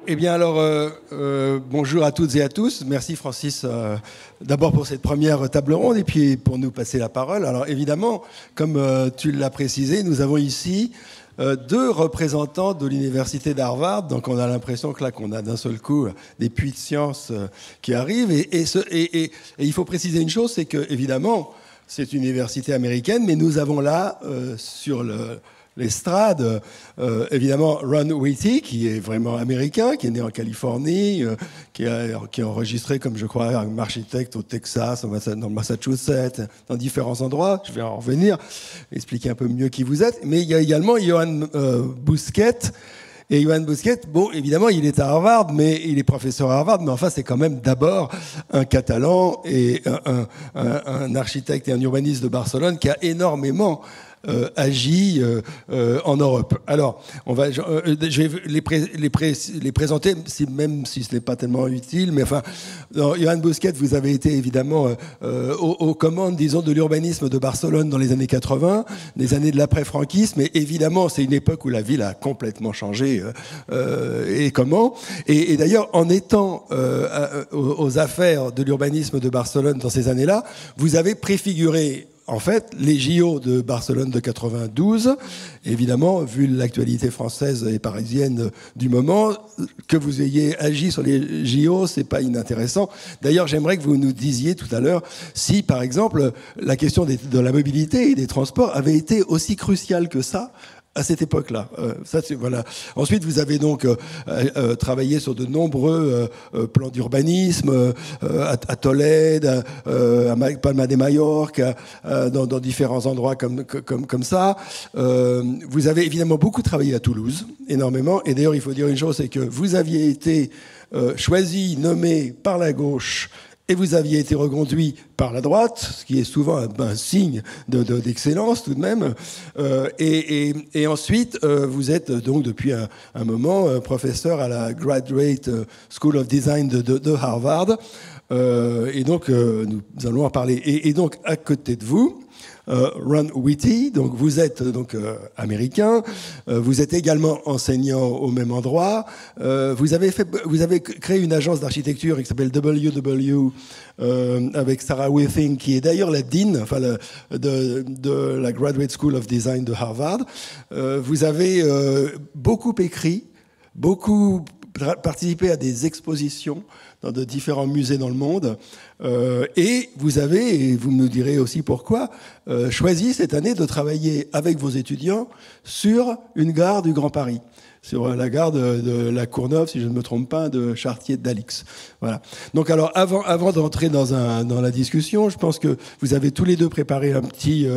Eh bien alors, bonjour à toutes et à tous. Merci Francis d'abord pour cette première table ronde et puis pour nous passer la parole. Alors évidemment, comme tu l'as précisé, nous avons ici deux représentants de l'université d'Harvard. Donc on a l'impression que là qu'on a d'un seul coup des puits de science qui arrivent. Et il faut préciser une chose, c'est que évidemment c'est une université américaine, mais nous avons là sur l'estrade, évidemment, Ron Whitty, qui est vraiment américain, qui est né en Californie, qui est enregistré, comme je crois, un architecte au Texas, dans le Massachusetts, dans différents endroits. Je vais en revenir, expliquer un peu mieux qui vous êtes. Mais il y a également Johan Bousquet. Et Johan Bousquet, bon, évidemment, il est à Harvard, mais il est professeur à Harvard, mais enfin, c'est quand même d'abord un Catalan et un architecte et un urbaniste de Barcelone qui a énormément agit en Europe. Alors, je vais les présenter, même si ce n'est pas tellement utile, mais enfin, Johan Bousquet, vous avez été évidemment aux commandes, disons, de l'urbanisme de Barcelone dans les années 80, des années de l'après-franquisme, et évidemment, c'est une époque où la ville a complètement changé, et comment. Et d'ailleurs, en étant aux affaires de l'urbanisme de Barcelone dans ces années-là, vous avez préfiguré en fait, les JO de Barcelone de 92, évidemment, vu l'actualité française et parisienne du moment, que vous ayez agi sur les JO, c'est pas inintéressant. D'ailleurs, j'aimerais que vous nous disiez tout à l'heure si, par exemple, la question de la mobilité et des transports avait été aussi cruciale que ça à cette époque-là. Voilà. Ensuite, vous avez donc travaillé sur de nombreux plans d'urbanisme à Tolède, à Palma de Mallorca, dans différents endroits comme ça. Vous avez évidemment beaucoup travaillé à Toulouse, énormément. Et d'ailleurs, il faut dire une chose, c'est que vous aviez été choisi, nommé par la gauche, et vous aviez été reconduit par la droite, ce qui est souvent un signe d'excellence tout de même. Et ensuite, vous êtes donc depuis un moment professeur à la Graduate School of Design de Harvard. Et donc, nous allons en parler. Et donc, à côté de vous, Ron Whitty, donc vous êtes donc américain, vous êtes également enseignant au même endroit. Vous avez créé une agence d'architecture qui s'appelle WW avec Sarah Withing, qui est d'ailleurs la dean, enfin de la Graduate School of Design de Harvard. Vous avez beaucoup écrit, beaucoup participé à des expositions dans de différents musées dans le monde. Et vous avez, et vous me direz aussi pourquoi, choisi cette année de travailler avec vos étudiants sur une gare du Grand Paris, sur la gare de la Courneuve, si je ne me trompe pas, de Chartier-d'Alix. Voilà. Donc alors, avant d'entrer dans la discussion, je pense que vous avez tous les deux préparé un petit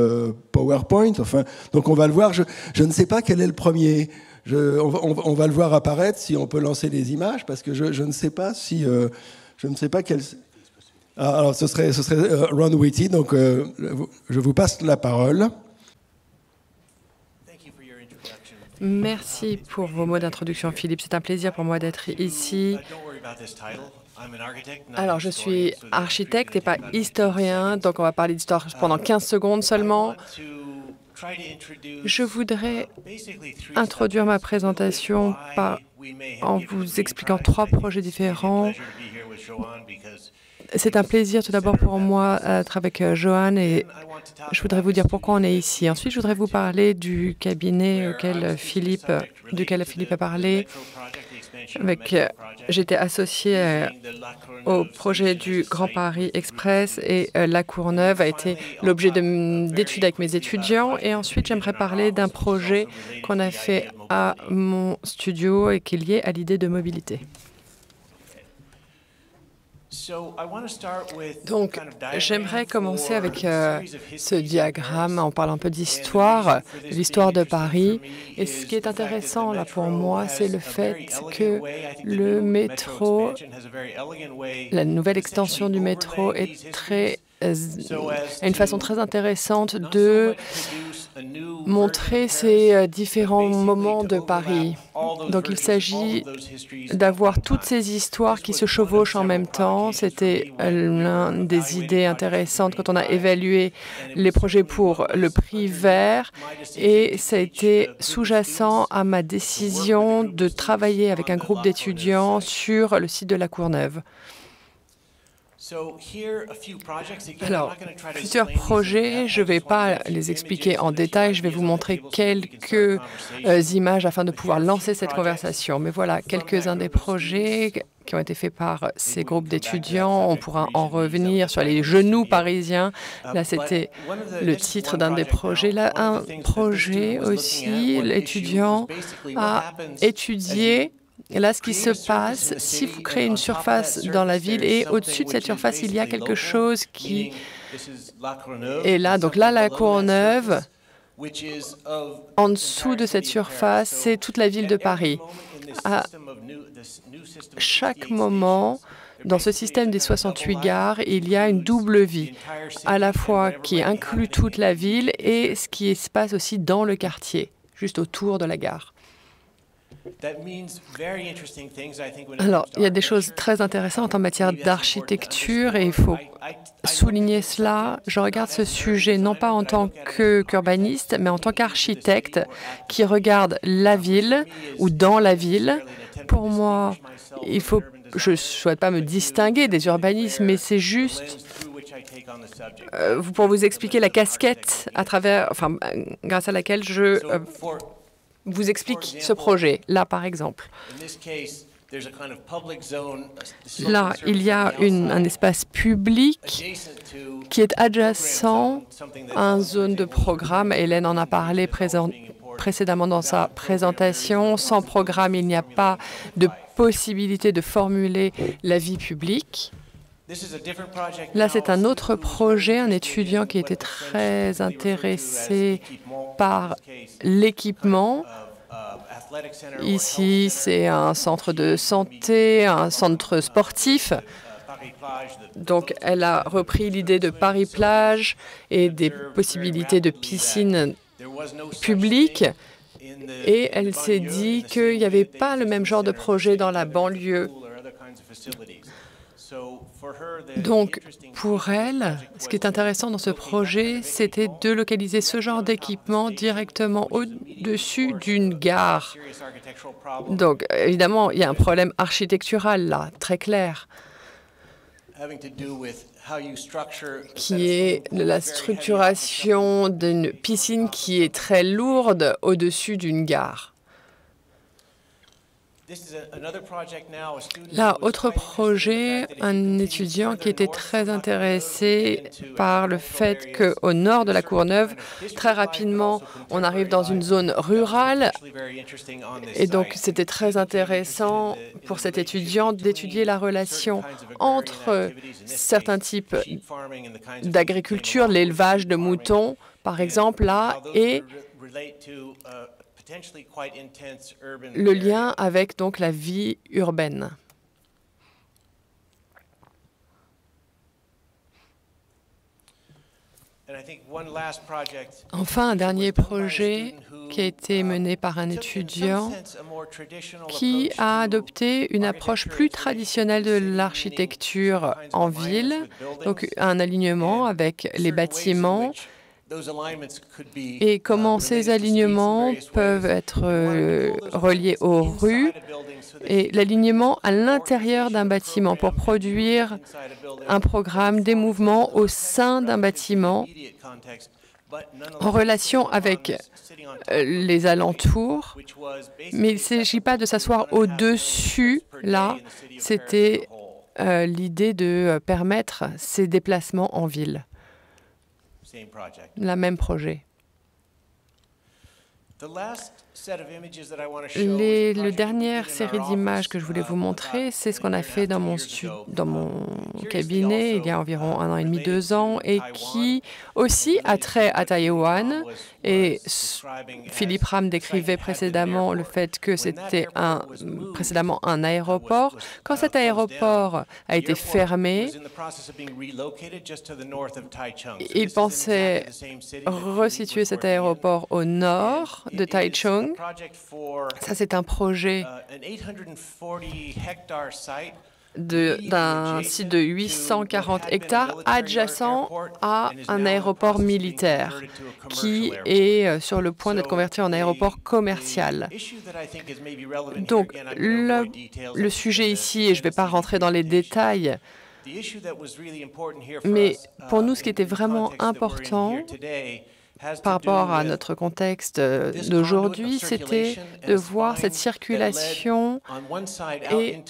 PowerPoint. Enfin, donc on va le voir. Je ne sais pas quel est le premier. On va le voir apparaître, si on peut lancer les images, parce que je ne sais pas si... je ne sais pas quel... Alors, ce serait Ron Whitty, donc je vous passe la parole. Merci pour vos mots d'introduction, Philippe. C'est un plaisir pour moi d'être ici. Alors, je suis architecte et pas historien, donc on va parler d'histoire pendant 15 secondes seulement. Je voudrais introduire ma présentation en vous expliquant 3 projets différents. C'est un plaisir tout d'abord pour moi d'être avec Johan et je voudrais vous dire pourquoi on est ici. Ensuite, je voudrais vous parler du cabinet duquel Philippe a parlé. J'étais associé au projet du Grand Paris Express et la Courneuve a été l'objet d'études avec mes étudiants. Et ensuite, j'aimerais parler d'un projet qu'on a fait à mon studio et qui est lié à l'idée de mobilité. Donc, j'aimerais commencer avec ce diagramme en parlant un peu d'histoire, de l'histoire de Paris. Et ce qui est intéressant là pour moi, c'est le fait que le métro, la nouvelle extension du métro est a une façon très intéressante de montrer ces différents moments de Paris. Donc il s'agit d'avoir toutes ces histoires qui se chevauchent en même temps. C'était l'une des idées intéressantes quand on a évalué les projets pour le prix vert, et ça a été sous-jacent à ma décision de travailler avec un groupe d'étudiants sur le site de la Courneuve. Alors, plusieurs projets, je ne vais pas les expliquer en détail, je vais vous montrer quelques images afin de pouvoir lancer cette conversation. Mais voilà, quelques-uns des projets qui ont été faits par ces groupes d'étudiants. On pourra en revenir sur les genoux parisiens. Là, c'était le titre d'un des projets. Là, un projet aussi, l'étudiant a étudié. Et là, ce qui se passe, si vous créez une surface dans la ville et au-dessus de cette surface, il y a quelque chose qui est là. Donc là, la Courneuve, en dessous de cette surface, c'est toute la ville de Paris. À chaque moment, dans ce système des 68 gares, il y a une double vie, à la fois qui inclut toute la ville et ce qui se passe aussi dans le quartier, juste autour de la gare. Alors, il y a des choses très intéressantes en matière d'architecture et il faut souligner cela. Je regarde ce sujet non pas en tant qu'urbaniste, mais en tant qu'architecte qui regarde la ville ou dans la ville. Pour moi, je ne souhaite pas me distinguer des urbanistes, mais c'est juste pour vous expliquer la casquette grâce à laquelle je vous explique ce projet. Là, par exemple. Là, il y a un espace public qui est adjacent à une zone de programme. Hélène en a parlé précédemment dans sa présentation. Sans programme, il n'y a pas de possibilité de formuler la vie publique. Là, c'est un autre projet, un étudiant qui était très intéressé par l'équipement. Ici, c'est un centre de santé, un centre sportif. Donc, elle a repris l'idée de Paris-Plage et des possibilités de piscine publique. Et elle s'est dit qu'il n'y avait pas le même genre de projet dans la banlieue. Donc, pour elle, ce qui est intéressant dans ce projet, c'était de localiser ce genre d'équipement directement au-dessus d'une gare. Donc, évidemment, il y a un problème architectural là, très clair, qui est la structuration d'une piscine qui est très lourde au-dessus d'une gare. Là, autre projet, un étudiant qui était très intéressé par le fait qu'au nord de la Courneuve, très rapidement, on arrive dans une zone rurale. Et donc, c'était très intéressant pour cet étudiant d'étudier la relation entre certains types d'agriculture, l'élevage de moutons, par exemple, là, et le lien avec donc la vie urbaine. Enfin, un dernier projet qui a été mené par un étudiant qui a adopté une approche plus traditionnelle de l'architecture en ville, donc un alignement avec les bâtiments, et comment ces alignements peuvent être reliés aux rues et l'alignement à l'intérieur d'un bâtiment pour produire un programme des mouvements au sein d'un bâtiment en relation avec les alentours. Mais il ne s'agit pas de s'asseoir au-dessus. Là, c'était l'idée de permettre ces déplacements en ville. La même projet. La dernière série d'images que je voulais vous montrer, c'est ce qu'on a fait dans mon cabinet il y a environ 1 an et demi, 2 ans, et qui aussi a trait à Taïwan. Et Philippe Ram décrivait précédemment le fait que c'était précédemment un aéroport. Quand cet aéroport a été fermé, il pensait resituer cet aéroport au nord de Taichung. Ça, c'est un projet d'un site de 840 hectares adjacent à un aéroport militaire qui est sur le point d'être converti en aéroport commercial. Donc, le sujet ici, et je ne vais pas rentrer dans les détails, mais pour nous, ce qui était vraiment important par rapport à notre contexte d'aujourd'hui, c'était de voir cette circulation et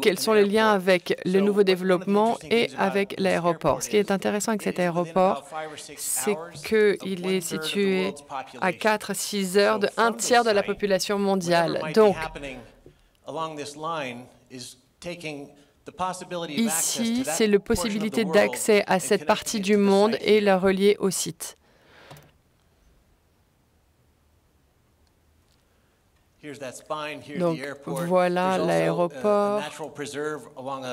quels sont les liens avec le nouveau développement et avec l'aéroport. Ce qui est intéressant avec cet aéroport, c'est qu'il est situé à 4 à 6 heures d'un tiers de la population mondiale. Donc, ici, c'est la possibilité d'accès à cette partie du monde et la relier au site. Donc, voilà l'aéroport.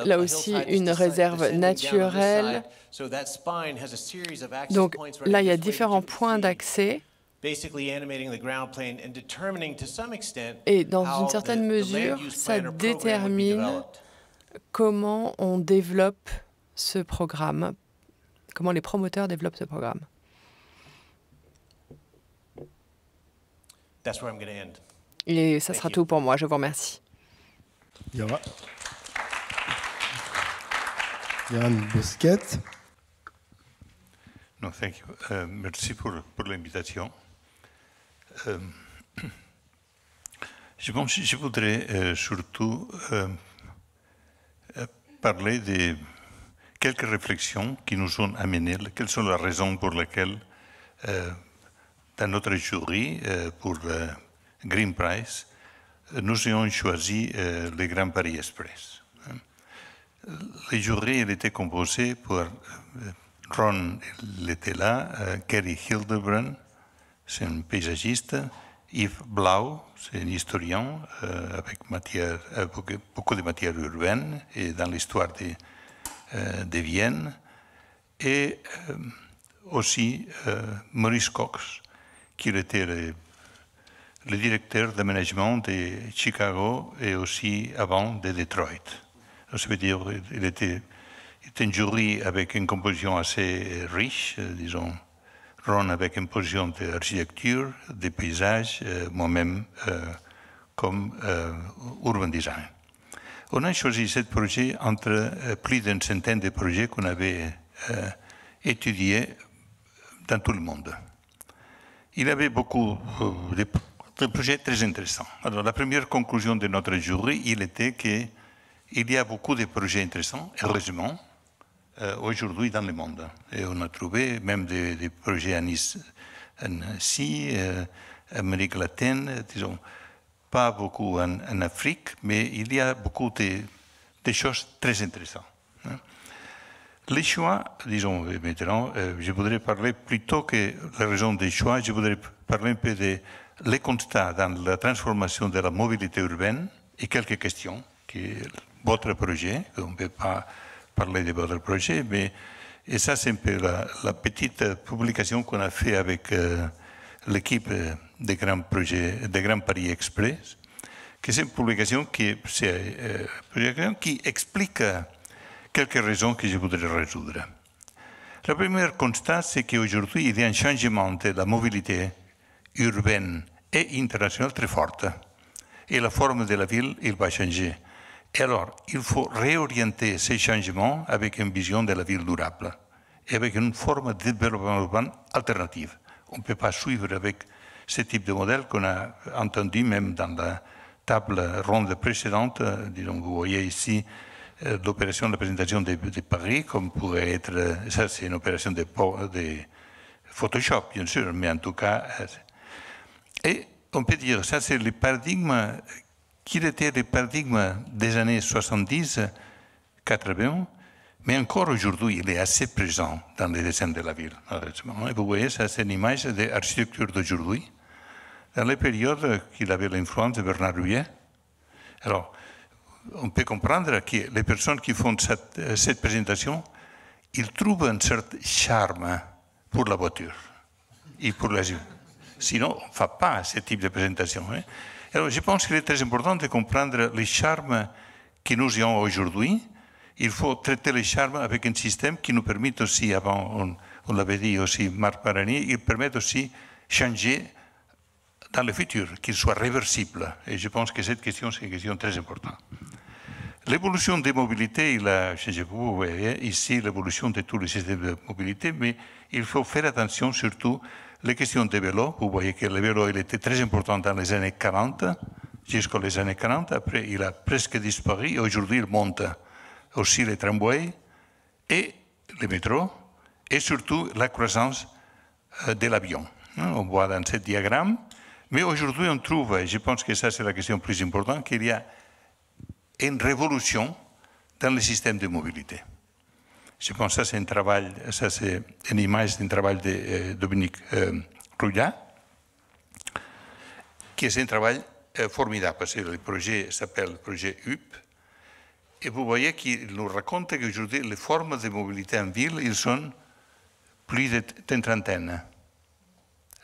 Là aussi, une réserve naturelle. Donc, là, il y a différents points d'accès. Et dans une certaine mesure, ça détermine comment on développe ce programme, comment les promoteurs développent ce programme. Et ça sera tout pour moi. Je vous remercie. Yann Bosquet. No, thank you. Merci pour l'invitation. Je voudrais surtout parler de quelques réflexions qui nous ont amenés, quelles sont les raisons pour lesquelles, dans notre jury, pour le Green Prize, nous avons choisi le Grand Paris Express. Le jury était composé par Ron, il était là, Kerry Hildebrand, c'est un paysagiste, Yves Blau, c'est un historien avec beaucoup de matières urbaines et dans l'histoire de Vienne, et aussi Maurice Cox, qui était le directeur d'aménagement de Chicago et aussi avant de Detroit. Ça veut dire qu'il était un jury avec une composition assez riche, disons, Ron avec une position d'architecture, de paysages, moi-même comme urban design. On a choisi ce projet entre plus d'une centaine de projets qu'on avait étudiés dans tout le monde. Il y avait beaucoup de projets très intéressants. Alors, la première conclusion de notre jury, il était qu'il y a beaucoup de projets intéressants, heureusement, aujourd'hui dans le monde. Et on a trouvé même des projets en Asie, Amérique latine, disons, pas beaucoup en Afrique, mais il y a beaucoup de choses très intéressantes. Les choix, disons maintenant, je voudrais parler plutôt que la raison des choix, je voudrais parler un peu des constats dans la transformation de la mobilité urbaine et quelques questions qui votre projet, on ne peut pas parler de votre projet, mais et ça c'est un peu la petite publication qu'on a fait avec l'équipe des grands projets, des Grands Paris Express, que c'est une publication qui explique quelques raisons que je voudrais résoudre. Le premier constat, c'est qu'aujourd'hui, il y a un changement de la mobilité urbaine et internationale très forte. Et la forme de la ville, il va changer. Et alors, il faut réorienter ces changements avec une vision de la ville durable et avec une forme de développement urbain alternative. On ne peut pas suivre avec ce type de modèle qu'on a entendu même dans la table ronde précédente. Disons, vous voyez ici l'opération de la présentation de Paris, comme pourrait être, ça c'est une opération de Photoshop, bien sûr, mais en tout cas... Et on peut dire, ça c'est le paradigme, qui était le paradigme des années 70, 80, mais encore aujourd'hui, il est assez présent dans les dessins de la ville. Et vous voyez, ça c'est une image de l'architecture d'aujourd'hui, dans les périodes qu'il avait l'influence de Bernard Louis. Alors, on peut comprendre que les personnes qui font cette présentation, ils trouvent un certain charme pour la voiture et pour la vie. Sinon, on ne fait pas ce type de présentation. Alors, je pense qu'il est très important de comprendre les charmes que nous avons aujourd'hui. Il faut traiter les charmes avec un système qui nous permet aussi, avant, on l'avait dit aussi, Marc Paranier, il permet aussi de changer dans le futur, qu'il soit réversible. Et je pense que cette question, c'est une question très importante. L'évolution des mobilités, il a changé beaucoup. Vous voyez ici l'évolution de tous les systèmes de mobilité, mais il faut faire attention surtout les questions des vélos. Vous voyez que le vélo, il était très important dans les années 40, jusqu'aux années 40. Après, il a presque disparu et aujourd'hui, il monte aussi les tramways et les métros et surtout la croissance de l'avion. On voit dans ce diagramme. Mais aujourd'hui, on trouve, et je pense que ça, c'est la question plus importante, qu'il y a une révolution dans le système de mobilité. Je pense que ça, c'est un travail, ça, c'est une image d'un travail de Dominique Rouillat, qui est un travail formidable, parce que le projet s'appelle le projet UP. Et vous voyez qu'il nous raconte qu'aujourd'hui, les formes de mobilité en ville, ils sont plus d'une trentaine.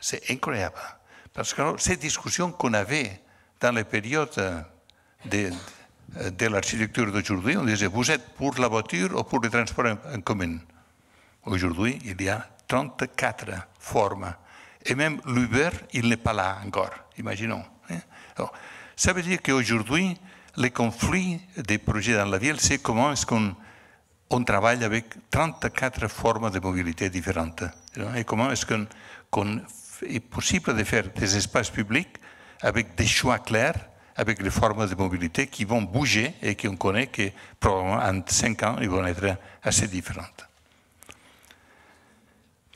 C'est incroyable. Parce que cette discussion qu'on avait dans les périodes de l'architecture d'aujourd'hui, on disait, vous êtes pour la voiture ou pour le transport en commun? Aujourd'hui, il y a 34 formes. Et même l'Uber, il n'est pas là encore, imaginons. Alors, ça veut dire qu'aujourd'hui, les conflits des projets dans la ville, c'est comment est-ce qu'on travaille avec 34 formes de mobilité différentes. Et comment est-ce qu'on est possible de faire des espaces publics avec des choix clairs, avec les formes de mobilité qui vont bouger et qu'on connaît que probablement en 5 ans, ils vont être assez différentes.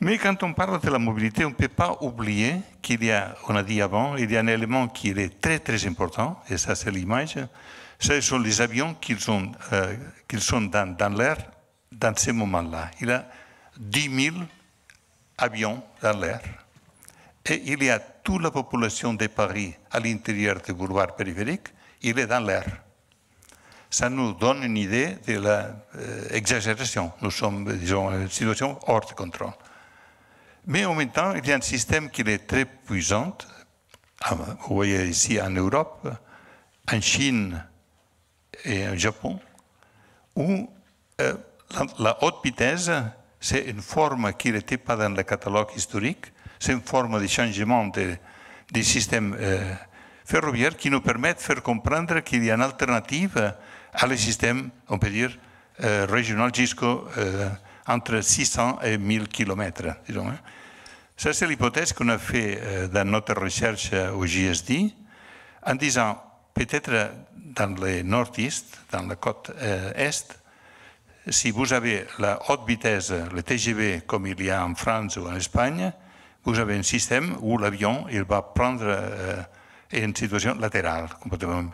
Mais quand on parle de la mobilité, on ne peut pas oublier qu'il y a, on a dit avant, il y a un élément qui est très très important, et ça c'est l'image, ce sont les avions qui sont dans l'air dans ce moment-là. Il y a 10 000 avions dans l'air. Et il y a toute la population de Paris à l'intérieur des boulevards périphériques, il est dans l'air. Ça nous donne une idée de l'exagération. Nous sommes, disons, dans une situation hors de contrôle. Mais en même temps, il y a un système qui est très puissant. Vous voyez ici en Europe, en Chine et au Japon, où la haute vitesse, c'est une forme qui n'était pas dans le catalogue historique. C'est une forme de changement des systèmes ferroviaires qui nous permet de faire comprendre qu'il y a une alternative à les systèmes, on peut dire, régionaux entre 600 et 1000 km. Disons. Ça, c'est l'hypothèse qu'on a fait dans notre recherche au JSD, en disant, peut-être dans le nord-est, dans la côte est, si vous avez la haute vitesse, le TGV, comme il y a en France ou en Espagne, vous avez un système où l'avion il va prendre une situation latérale, complètement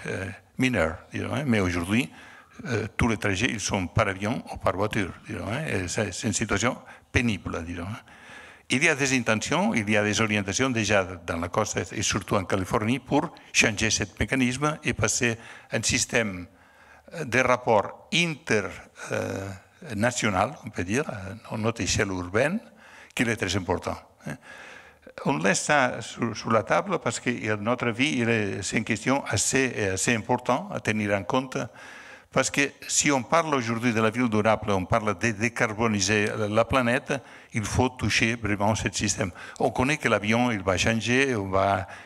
mineure. Mais aujourd'hui, tous les trajets ils sont par avion ou par voiture. C'est une situation pénible. Il y a des intentions, il y a des orientations déjà dans la côte est et surtout en Californie pour changer ce mécanisme et passer à un système de rapport international, on peut dire, à notre échelle urbaine, qui est très important. On laisse ça sur la table parce que notre vie, c'est une question assez importante à tenir en compte. Parce que si on parle aujourd'hui de la ville durable, on parle de décarboniser la planète, il faut toucher vraiment ce système. On connaît que l'avion, il va changer,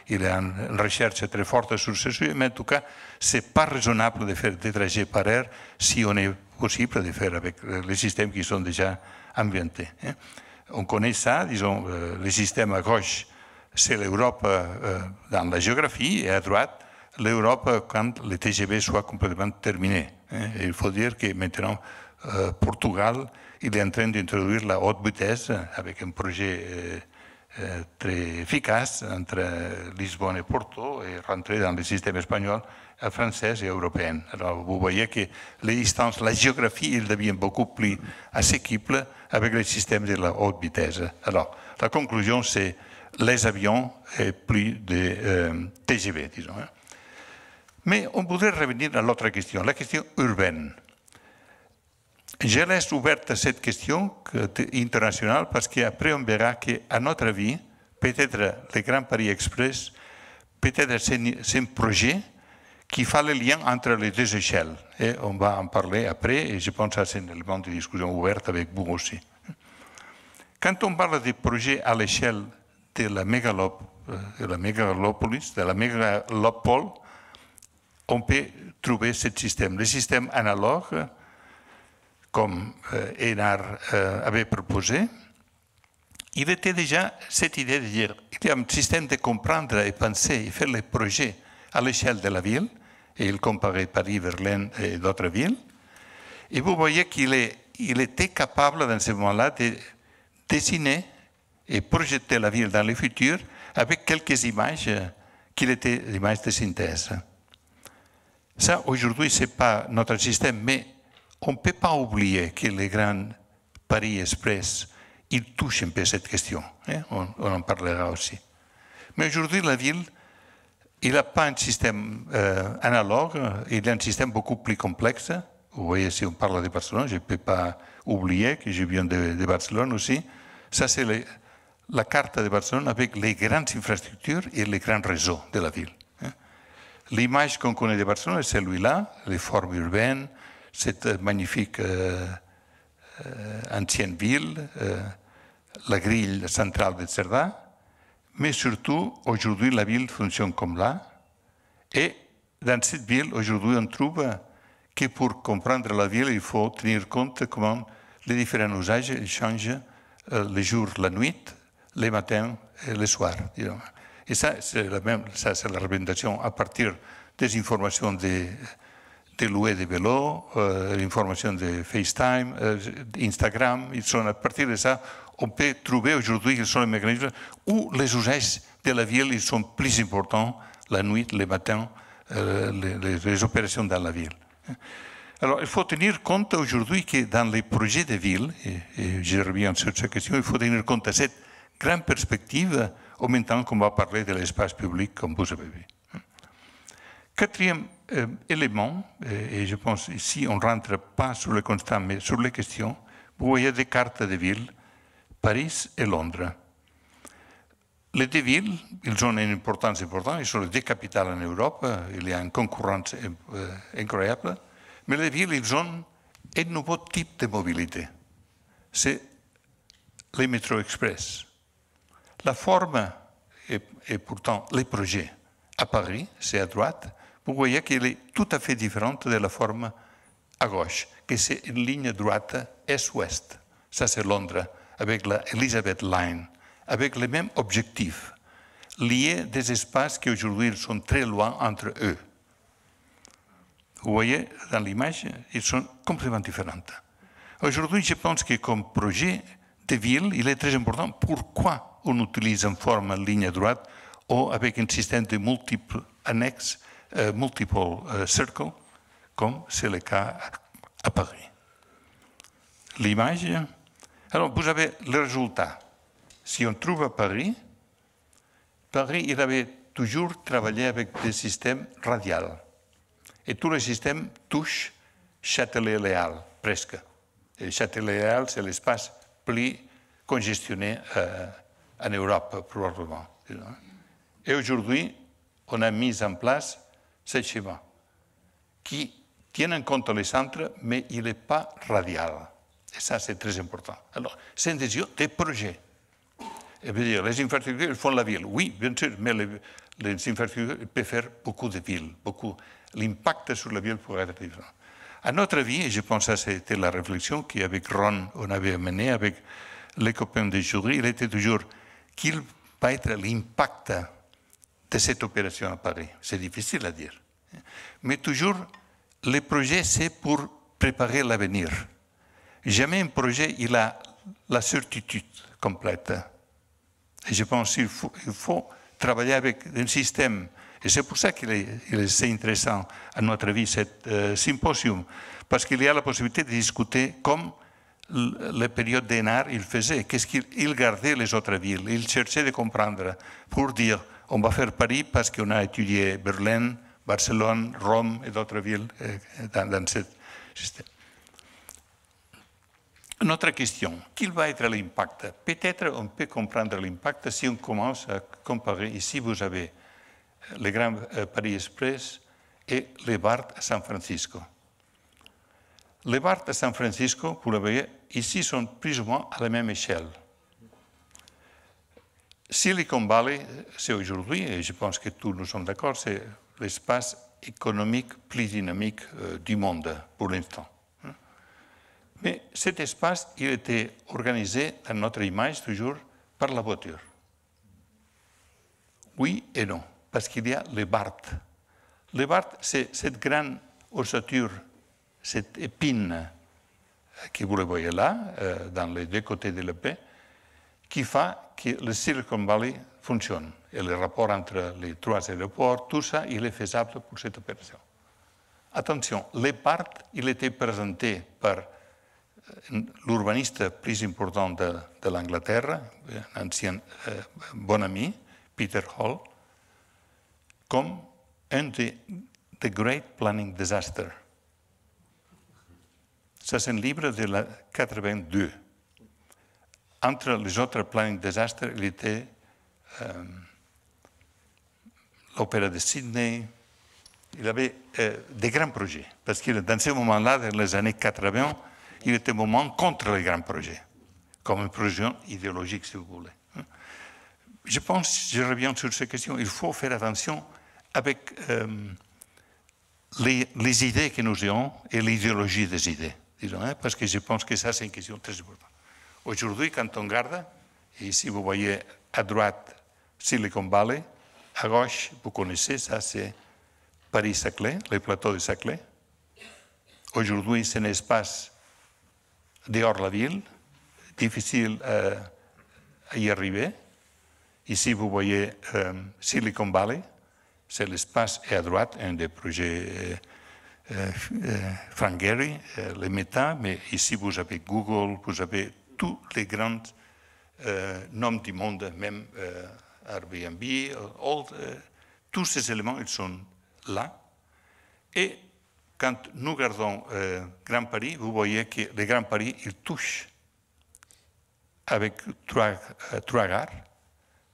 il y a une recherche très forte sur ce sujet, mais en tout cas, ce n'est pas raisonnable de faire des trajets par air si on est possible de faire avec les systèmes qui sont déjà inventés. On connaît ça, disons, le système à gauche, c'est l'Europe dans la géographie, et à droite, l'Europe quand le TGV soit complètement terminé. Et il faut dire que maintenant, Portugal il est en train d'introduire la haute vitesse avec un projet très efficace entre Lisbonne et Porto et rentrer dans le système espagnol, français et européen. Alors vous voyez que les distances, la géographie, il devient beaucoup plus aséquible avec le système de la haute vitesse. Alors la conclusion, c'est les avions et plus de TGV, disons. Mais on voudrait revenir à l'autre question, la question urbaine. Je laisse ouverte cette question internationale parce qu'après on verra qu'à notre avis, peut-être le Grand Paris Express, peut-être c'est un projet qui fait le lien entre les deux échelles. Et on va en parler après et je pense que c'est un élément de discussion ouverte avec vous aussi. Quand on parle de projets à l'échelle de la mégalopolis, de la mégalopole, on peut trouver ce système. Le système analogue, comme Hénard avait proposé, il était déjà cette idée de dire qu'il y a un système de comprendre et penser et faire les projets à l'échelle de la ville, et il comparait Paris, Berlin et d'autres villes. Et vous voyez qu'il était capable, dans ce moment-là, de dessiner et projeter la ville dans le futur avec quelques images qui étaient des images de synthèse. Ça, aujourd'hui, ce n'est pas notre système, mais on ne peut pas oublier que les grands Paris Express, ils touchent un peu cette question. On en parlera aussi. Mais aujourd'hui, la ville, il n'a pas un système analogue, il a un système beaucoup plus complexe. Vous voyez, si on parle de Barcelone, je ne peux pas oublier que je viens de Barcelone aussi. Ça, c'est la carte de Barcelone avec les grandes infrastructures et les grands réseaux de la ville. L'image qu'on connaît de Barcelone, c'est celui-là, les formes urbaines, cette magnifique ancienne ville, la grille centrale de Cerdà, mais surtout, aujourd'hui, la ville fonctionne comme là. Et dans cette ville, aujourd'hui, on trouve que pour comprendre la ville, il faut tenir compte de comment les différents usages changent les jours, la nuit, les matins et les soirs. Disons. Et ça, c'est la représentation à partir des informations de louer des vélos, l'information de FaceTime, Instagram. À partir de ça, on peut trouver aujourd'hui quels sont les mécanismes où les usages de la ville ils sont plus importants la nuit, le matin, les opérations dans la ville. Alors, il faut tenir compte aujourd'hui que dans les projets de ville, et je reviens sur cette question, il faut tenir compte de cette grande perspective en même temps qu'on va parler de l'espace public, comme vous avez vu. Quatrième élément, et je pense ici on ne rentre pas sur le constat, mais sur les questions, vous voyez des cartes de villes, Paris et Londres. Les deux villes, ils ont une importance importante, ils sont les deux capitales en Europe, il y a une concurrence incroyable, mais les villes, ils ont un nouveau type de mobilité. C'est les métros express. La forme et pourtant les projets à Paris, c'est à droite, vous voyez qu'elle est tout à fait différente de la forme à gauche, que c'est une ligne droite est-ouest. Ça, c'est Londres, avec la Elizabeth Line, avec les mêmes objectifs, liés des espaces qui aujourd'hui sont très loin entre eux. Vous voyez, dans l'image, ils sont complètement différents. Aujourd'hui, je pense que comme projet de ville, il est très important pourquoi on utilise en forme ligne droite ou avec un système de multiples annexes, multiple circles, comme c'est le cas à Paris. L'image, alors vous avez le résultat. Si on trouve à Paris, il avait toujours travaillé avec des systèmes radials. Et tous les systèmes touchent Châtelet-Léal, presque. Et Châtelet-Léal, c'est l'espace plus congestionné en Europe, probablement. Et aujourd'hui, on a mis en place ce schéma qui tient en compte les centres, mais il n'est pas radial. Et ça, c'est très important. Alors, c'est une décision des projets. Et veut dire, les infrastructures font la ville. Oui, bien sûr, mais les infrastructures peuvent faire beaucoup de villes. L'impact sur la ville pourrait être différent. À notre avis, et je pense que c'était la réflexion qu'avec Ron, on avait menée avec les copains de jury, il était toujours quel va être l'impact de cette opération à Paris. C'est difficile à dire. Mais toujours, les projets, c'est pour préparer l'avenir. Jamais un projet il a la certitude complète. Et je pense qu'il faut travailler avec un système. Et c'est pour ça qu'il est assez intéressant, à notre avis, ce symposium. Parce qu'il y a la possibilité de discuter comme la période d'Hénard il faisait. Qu'est-ce qu'il gardait les autres villes. Il cherchait de comprendre pour dire on va faire Paris parce qu'on a étudié Berlin, Barcelone, Rome et d'autres villes dans ce système. Une autre question, quel va être l'impact? Peut-être on peut comprendre l'impact si on commence à comparer. Ici, vous avez le Grand Paris Express et les BART à San Francisco. Les BART à San Francisco, vous le voyez, ici sont plus ou moins à la même échelle. Silicon Valley, c'est aujourd'hui, et je pense que tous nous sommes d'accord, c'est l'espace économique plus dynamique du monde pour l'instant. Mais cet espace, il était organisé dans notre image toujours par la voiture. Oui et non, parce qu'il y a les BART. Les BART, c'est cette grande ossature, cette épine que vous le voyez là, dans les deux côtés de l'épée, qui fait que le Silicon Valley fonctionne. Et le rapport entre les trois aéroports, tout ça, il est faisable pour cette opération. Attention, les BART, il était présenté par l'urbaniste plus important de l'Angleterre, un ancien bon ami, Peter Hall, comme un des Great Planning Disaster. Ça, c'est un livre de 1982. Entre les autres planning disasters, il était l'Opéra de Sydney. Il avait des grands projets, parce que dans ce moment-là, dans les années 80, il était un moment contre les grands projets, comme un projet idéologique, si vous voulez. Je pense, je reviens sur cette question, il faut faire attention avec les idées que nous avons et l'idéologie des idées, disons, parce que je pense que ça, c'est une question très importante. Aujourd'hui, quand on regarde, et ici vous voyez à droite Silicon Valley, à gauche, vous connaissez, ça c'est Paris-Saclay, le plateau de Saclay. Aujourd'hui, c'est un espace dehors de la ville, difficile à y arriver. Ici, vous voyez Silicon Valley, c'est l'espace, et à droite, un des projets Frank Gehry, les Meta, mais ici, vous avez Google, vous avez tous les grands noms du monde, même Airbnb, tous ces éléments, ils sont là. Et quand nous regardons Grand Paris, vous voyez que le Grand Paris, il touche avec trois gares,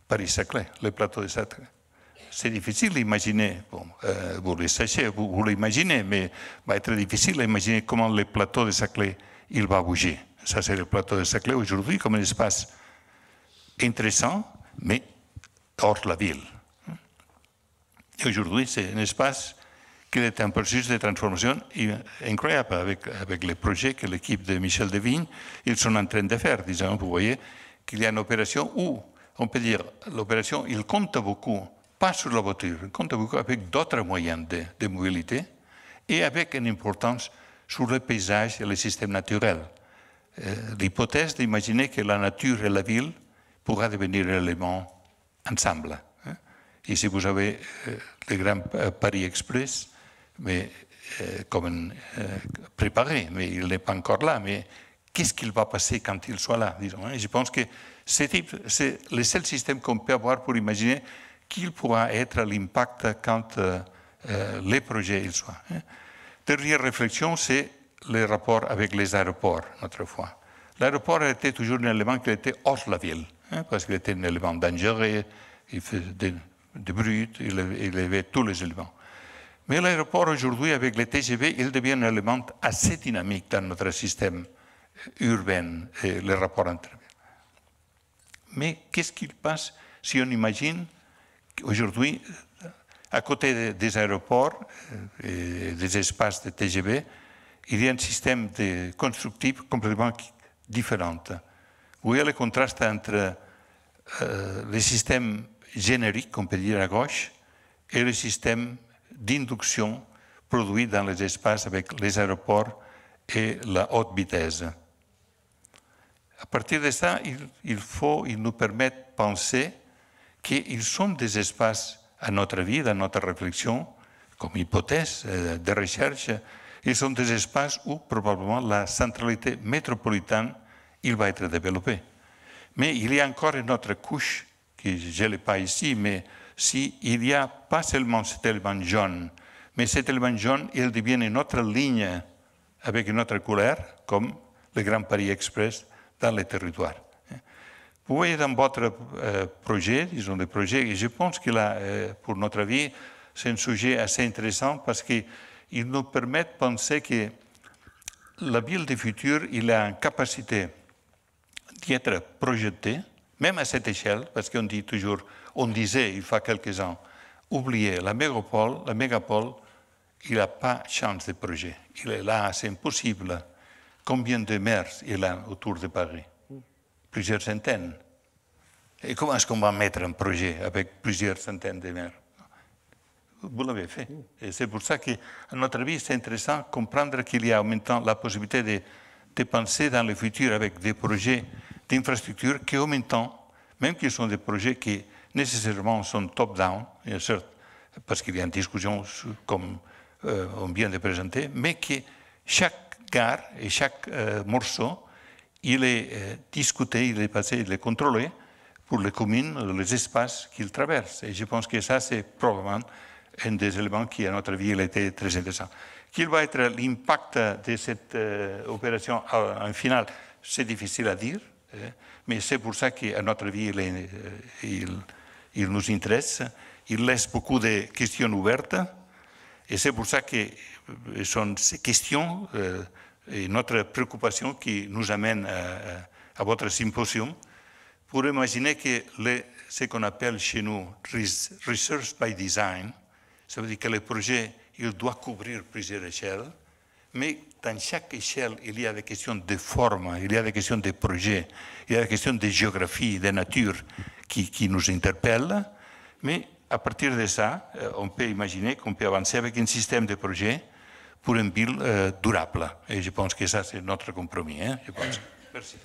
Paris-Saclay, le plateau de Saclay. C'est difficile d'imaginer, bon, vous le sachez, vous l'imaginez, mais va être difficile d'imaginer comment le plateau de Saclay, il va bouger. Ça, c'est le plateau de Saclay aujourd'hui comme un espace intéressant, mais hors de la ville. Et aujourd'hui, c'est un espace qui est en processus de transformation incroyable avec les projets que l'équipe de Michel Devigne, ils sont en train de faire. Disons, vous voyez qu'il y a une opération où, on peut dire, l'opération, il compte beaucoup, pas sur la voiture, il compte beaucoup avec d'autres moyens de mobilité et avec une importance sur le paysage et le système naturel. L'hypothèse d'imaginer que la nature et la ville pourra devenir un élément ensemble. Ici, vous avez le Grand Paris Express, mais comme préparé, mais il n'est pas encore là. Mais qu'est-ce qu'il va passer quand il soit là, disons, Je pense que c'est le seul système qu'on peut avoir pour imaginer quel pourra être l'impact quand les projets ils soient. Dernière réflexion, c'est le rapport avec les aéroports, autrefois. L'aéroport était toujours un élément qui était hors de la ville, parce qu'il était un élément dangereux, il faisait de bruit, il avait tous les éléments. Mais l'aéroport aujourd'hui, avec les TGV, il devient un élément assez dynamique dans notre système urbain et les rapports entre eux. Mais qu'est-ce qu'il passe si on imagine qu'aujourd'hui, à côté des aéroports et des espaces de TGV, il y a un système constructif complètement différent. Vous voyez le contraste entre le système générique, on peut dire à gauche, et le système d'induction produit dans les espaces avec les aéroports et la haute vitesse. À partir de ça, il nous permet de penser qu'ils sont des espaces à notre vie, dans notre réflexion, comme hypothèse de recherche, ils sont des espaces où probablement la centralité métropolitaine il va être développée. Mais il y a encore une autre couche, que je ne l'ai pas ici, mais si il n'y a pas seulement cet élément jaune, mais cet élément jaune, il devient une autre ligne avec une autre couleur, comme le Grand Paris Express dans les territoires. Vous voyez dans votre projet, disons des projets, et je pense que là, pour notre vie, c'est un sujet assez intéressant parce qu'il nous permet de penser que la ville du futur, il a une capacité d'être projetée, même à cette échelle, parce qu'on dit toujours, on disait il y a quelques ans, oubliez, la mégapole, il n'a pas chance de projet. Il est là, c'est impossible. Combien de maires il a autour de Paris? Plusieurs centaines. Et comment est-ce qu'on va mettre un projet avec plusieurs centaines de maires? Vous l'avez fait. Et c'est pour ça qu'à notre avis, c'est intéressant de comprendre qu'il y a en même temps la possibilité de penser dans le futur avec des projets d'infrastructure qui, en même temps, même qu'ils sont des projets qui nécessairement sont top-down, bien sûr, parce qu'il y a une discussion comme on vient de présenter, mais que chaque gare et chaque morceau, il est discuté, il est passé, il est contrôlé pour les communes, les espaces qu'il traverse. Et je pense que ça, c'est probablement un des éléments qui, à notre avis, il était très intéressant. Quel va être l'impact de cette opération en finale? C'est difficile à dire, mais c'est pour ça qu'à notre avis, il nous intéresse. Il laisse beaucoup de questions ouvertes. Et c'est pour ça que sont ces questions et notre préoccupation qui nous amène à votre symposium pour imaginer que ce qu'on appelle chez nous research by design, ça veut dire que le projet il doit couvrir plusieurs échelles, mais dans chaque échelle, il y a des questions de forme, il y a des questions de projet, il y a des questions de géographie, de nature qui nous interpellent, mais à partir de ça, on peut imaginer qu'on peut avancer avec un système de projet pour une ville durable. Et je pense que ça, c'est notre compromis. Je pense. Merci.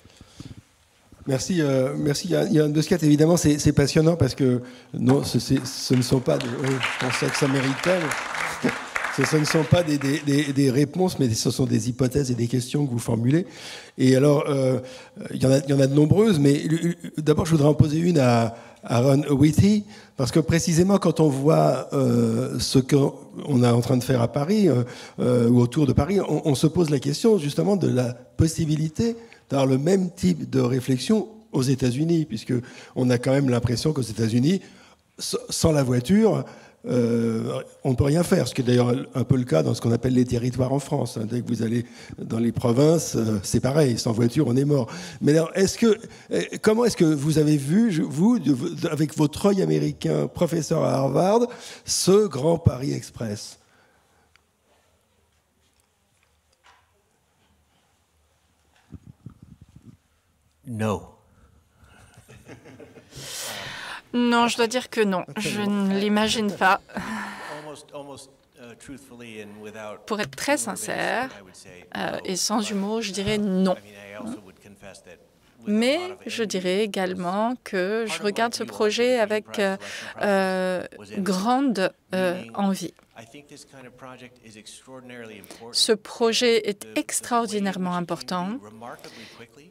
Merci. Merci. Yann Boscat, évidemment, c'est passionnant parce que non, ce ne sont pas, je pensais que ça méritait, ce ne sont pas des réponses, mais ce sont des hypothèses et des questions que vous formulez. Et alors, il y en a de nombreuses, mais d'abord, je voudrais en poser une à Ron Whitty, parce que précisément quand on voit ce qu'on est en train de faire à Paris ou autour de Paris, on se pose la question justement de la possibilité d'avoir le même type de réflexion aux États-Unis, puisqu'on a quand même l'impression qu'aux États-Unis, sans la voiture, on ne peut rien faire, ce qui est d'ailleurs un peu le cas dans ce qu'on appelle les territoires en France. Dès que vous allez dans les provinces, c'est pareil, sans voiture, on est mort. Mais alors, comment est-ce que vous avez vu, vous, avec votre œil américain, professeur à Harvard, ce Grand Paris Express ? No. Non, je dois dire que non. Je ne l'imagine pas. Pour être très sincère et sans humour, je dirais non. Mais je dirais également que je regarde ce projet avec grande envie. Ce projet est extraordinairement important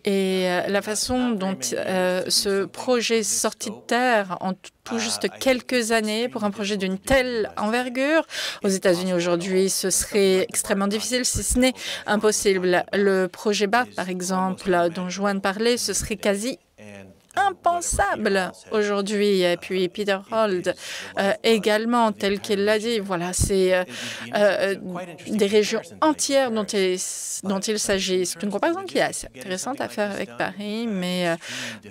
et la façon dont ce projet sorti de terre en tout juste quelques années pour un projet d'une telle envergure, aux États-Unis aujourd'hui, ce serait extrêmement difficile, si ce n'est impossible. Le projet BART, par exemple, dont Joanne parlait, ce serait quasi impensable aujourd'hui. Et puis Peter Holt également, tel qu'il l'a dit, voilà, c'est des régions entières dont il s'agit. C'est une comparaison qui est assez intéressante à faire avec Paris, mais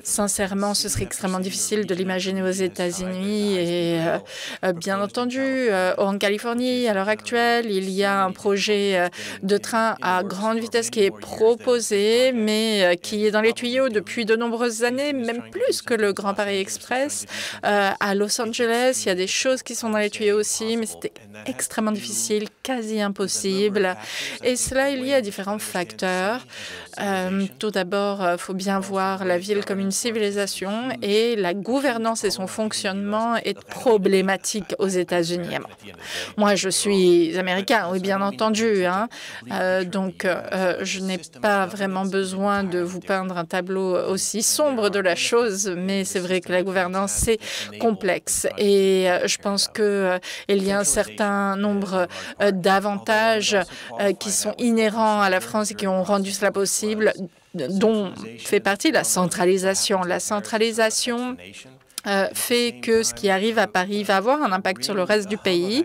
sincèrement, ce serait extrêmement difficile de l'imaginer aux États-Unis. Et bien entendu, en Californie, à l'heure actuelle, il y a un projet de train à grande vitesse qui est proposé, mais qui est dans les tuyaux depuis de nombreuses années, même même plus que le Grand Paris Express. À Los Angeles, il y a des choses qui sont dans les tuyaux aussi, mais c'était extrêmement difficile, quasi impossible. Et cela est lié à différents facteurs. Tout d'abord, il faut bien voir la ville comme une civilisation et la gouvernance et son fonctionnement est problématique aux États-Unis. Moi, je suis américain, oui, bien entendu, hein. Donc, je n'ai pas vraiment besoin de vous peindre un tableau aussi sombre de la chose, mais c'est vrai que la gouvernance, c'est complexe. Et je pense qu'il y a un certain nombre d'avantages qui sont inhérents à la France et qui ont rendu cela possible, dont fait partie la centralisation. La centralisation fait que ce qui arrive à Paris va avoir un impact sur le reste du pays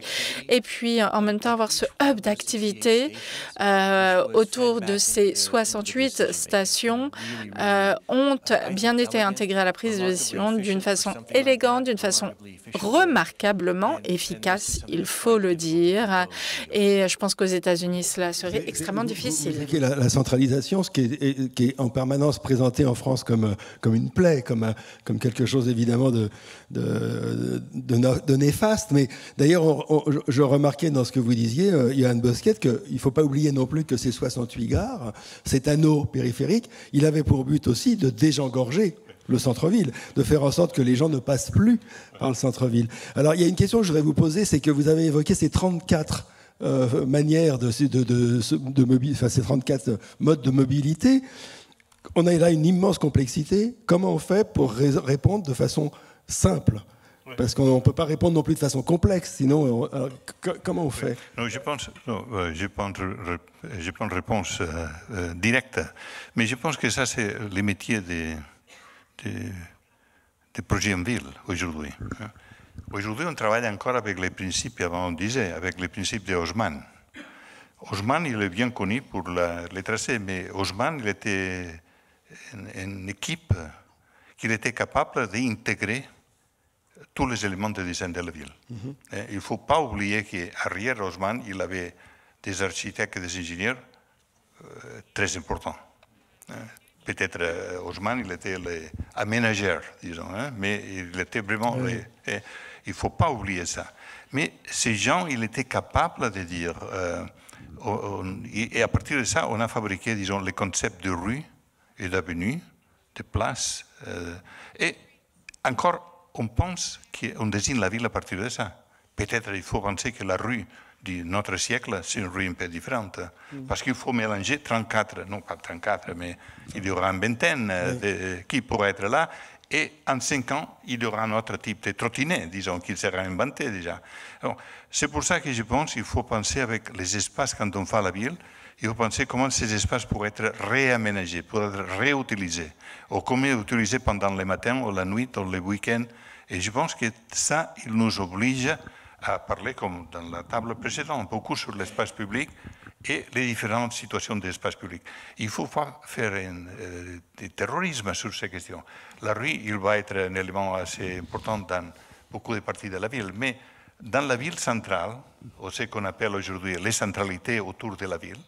et puis en même temps avoir ce hub d'activité autour de ces 68 stations ont bien été intégrées à la prise de décision d'une façon élégante, d'une façon remarquablement efficace, il faut le dire. Et je pense qu'aux États-Unis, cela serait extrêmement difficile. Vous évoquez la centralisation, ce qui est en permanence présenté en France comme une plaie, comme quelque chose évidemment de néfaste. Mais d'ailleurs, je remarquais dans ce que vous disiez, Johan Bosquet, qu'il ne faut pas oublier non plus que ces 68 gares, cet anneau périphérique, il avait pour but aussi de désengorger le centre-ville, de faire en sorte que les gens ne passent plus par le centre-ville. Alors, il y a une question que je voudrais vous poser, c'est que vous avez évoqué ces 34 manières enfin, ces 34 modes de mobilité. On a là une immense complexité. Comment on fait pour répondre de façon simple? Parce qu'on ne peut pas répondre non plus de façon complexe, sinon, comment on fait? Non, je pense une réponse directe, mais je pense que ça, c'est le métier des projets en ville aujourd'hui. Aujourd'hui, on travaille encore avec les principes, avant on disait, avec les principes de Haussmann. Haussmann, il est bien connu pour les tracés, mais Haussmann, il était une équipe qui était capable d'intégrer tous les éléments de design de la ville. Il ne faut pas oublier qu'arrière Haussmann, il avait des architectes et des ingénieurs très importants. Peut-être Haussmann, il était l'aménageur, disons, mais il était vraiment... il ne faut pas oublier ça. Mais ces gens, ils étaient capables de dire... et à partir de ça, on a fabriqué, disons, les concepts de rue et d'avenue, de places. Et encore, on pense qu'on désigne la ville à partir de ça. Peut-être il faut penser que la rue de notre siècle, c'est une rue un peu différente. Parce qu'il faut mélanger 34, non pas 34, mais il y aura une vingtaine qui pourraient être là. Et en 5 ans, il y aura un autre type de trottinette, disons, qui sera inventé déjà. C'est pour ça que je pense qu'il faut penser avec les espaces quand on fait la ville. Il faut penser comment ces espaces pourraient être réaménagés, pourraient être réutilisés, ou comment utiliser pendant le matin, ou la nuit, ou le week-end. Et je pense que ça, il nous oblige à parler, comme dans la table précédente, beaucoup sur l'espace public et les différentes situations de l'espace public. Il ne faut pas faire du terrorisme sur ces questions. La rue, il va être un élément assez important dans beaucoup de parties de la ville, mais dans la ville centrale, ou ce qu'on appelle aujourd'hui les centralités autour de la ville,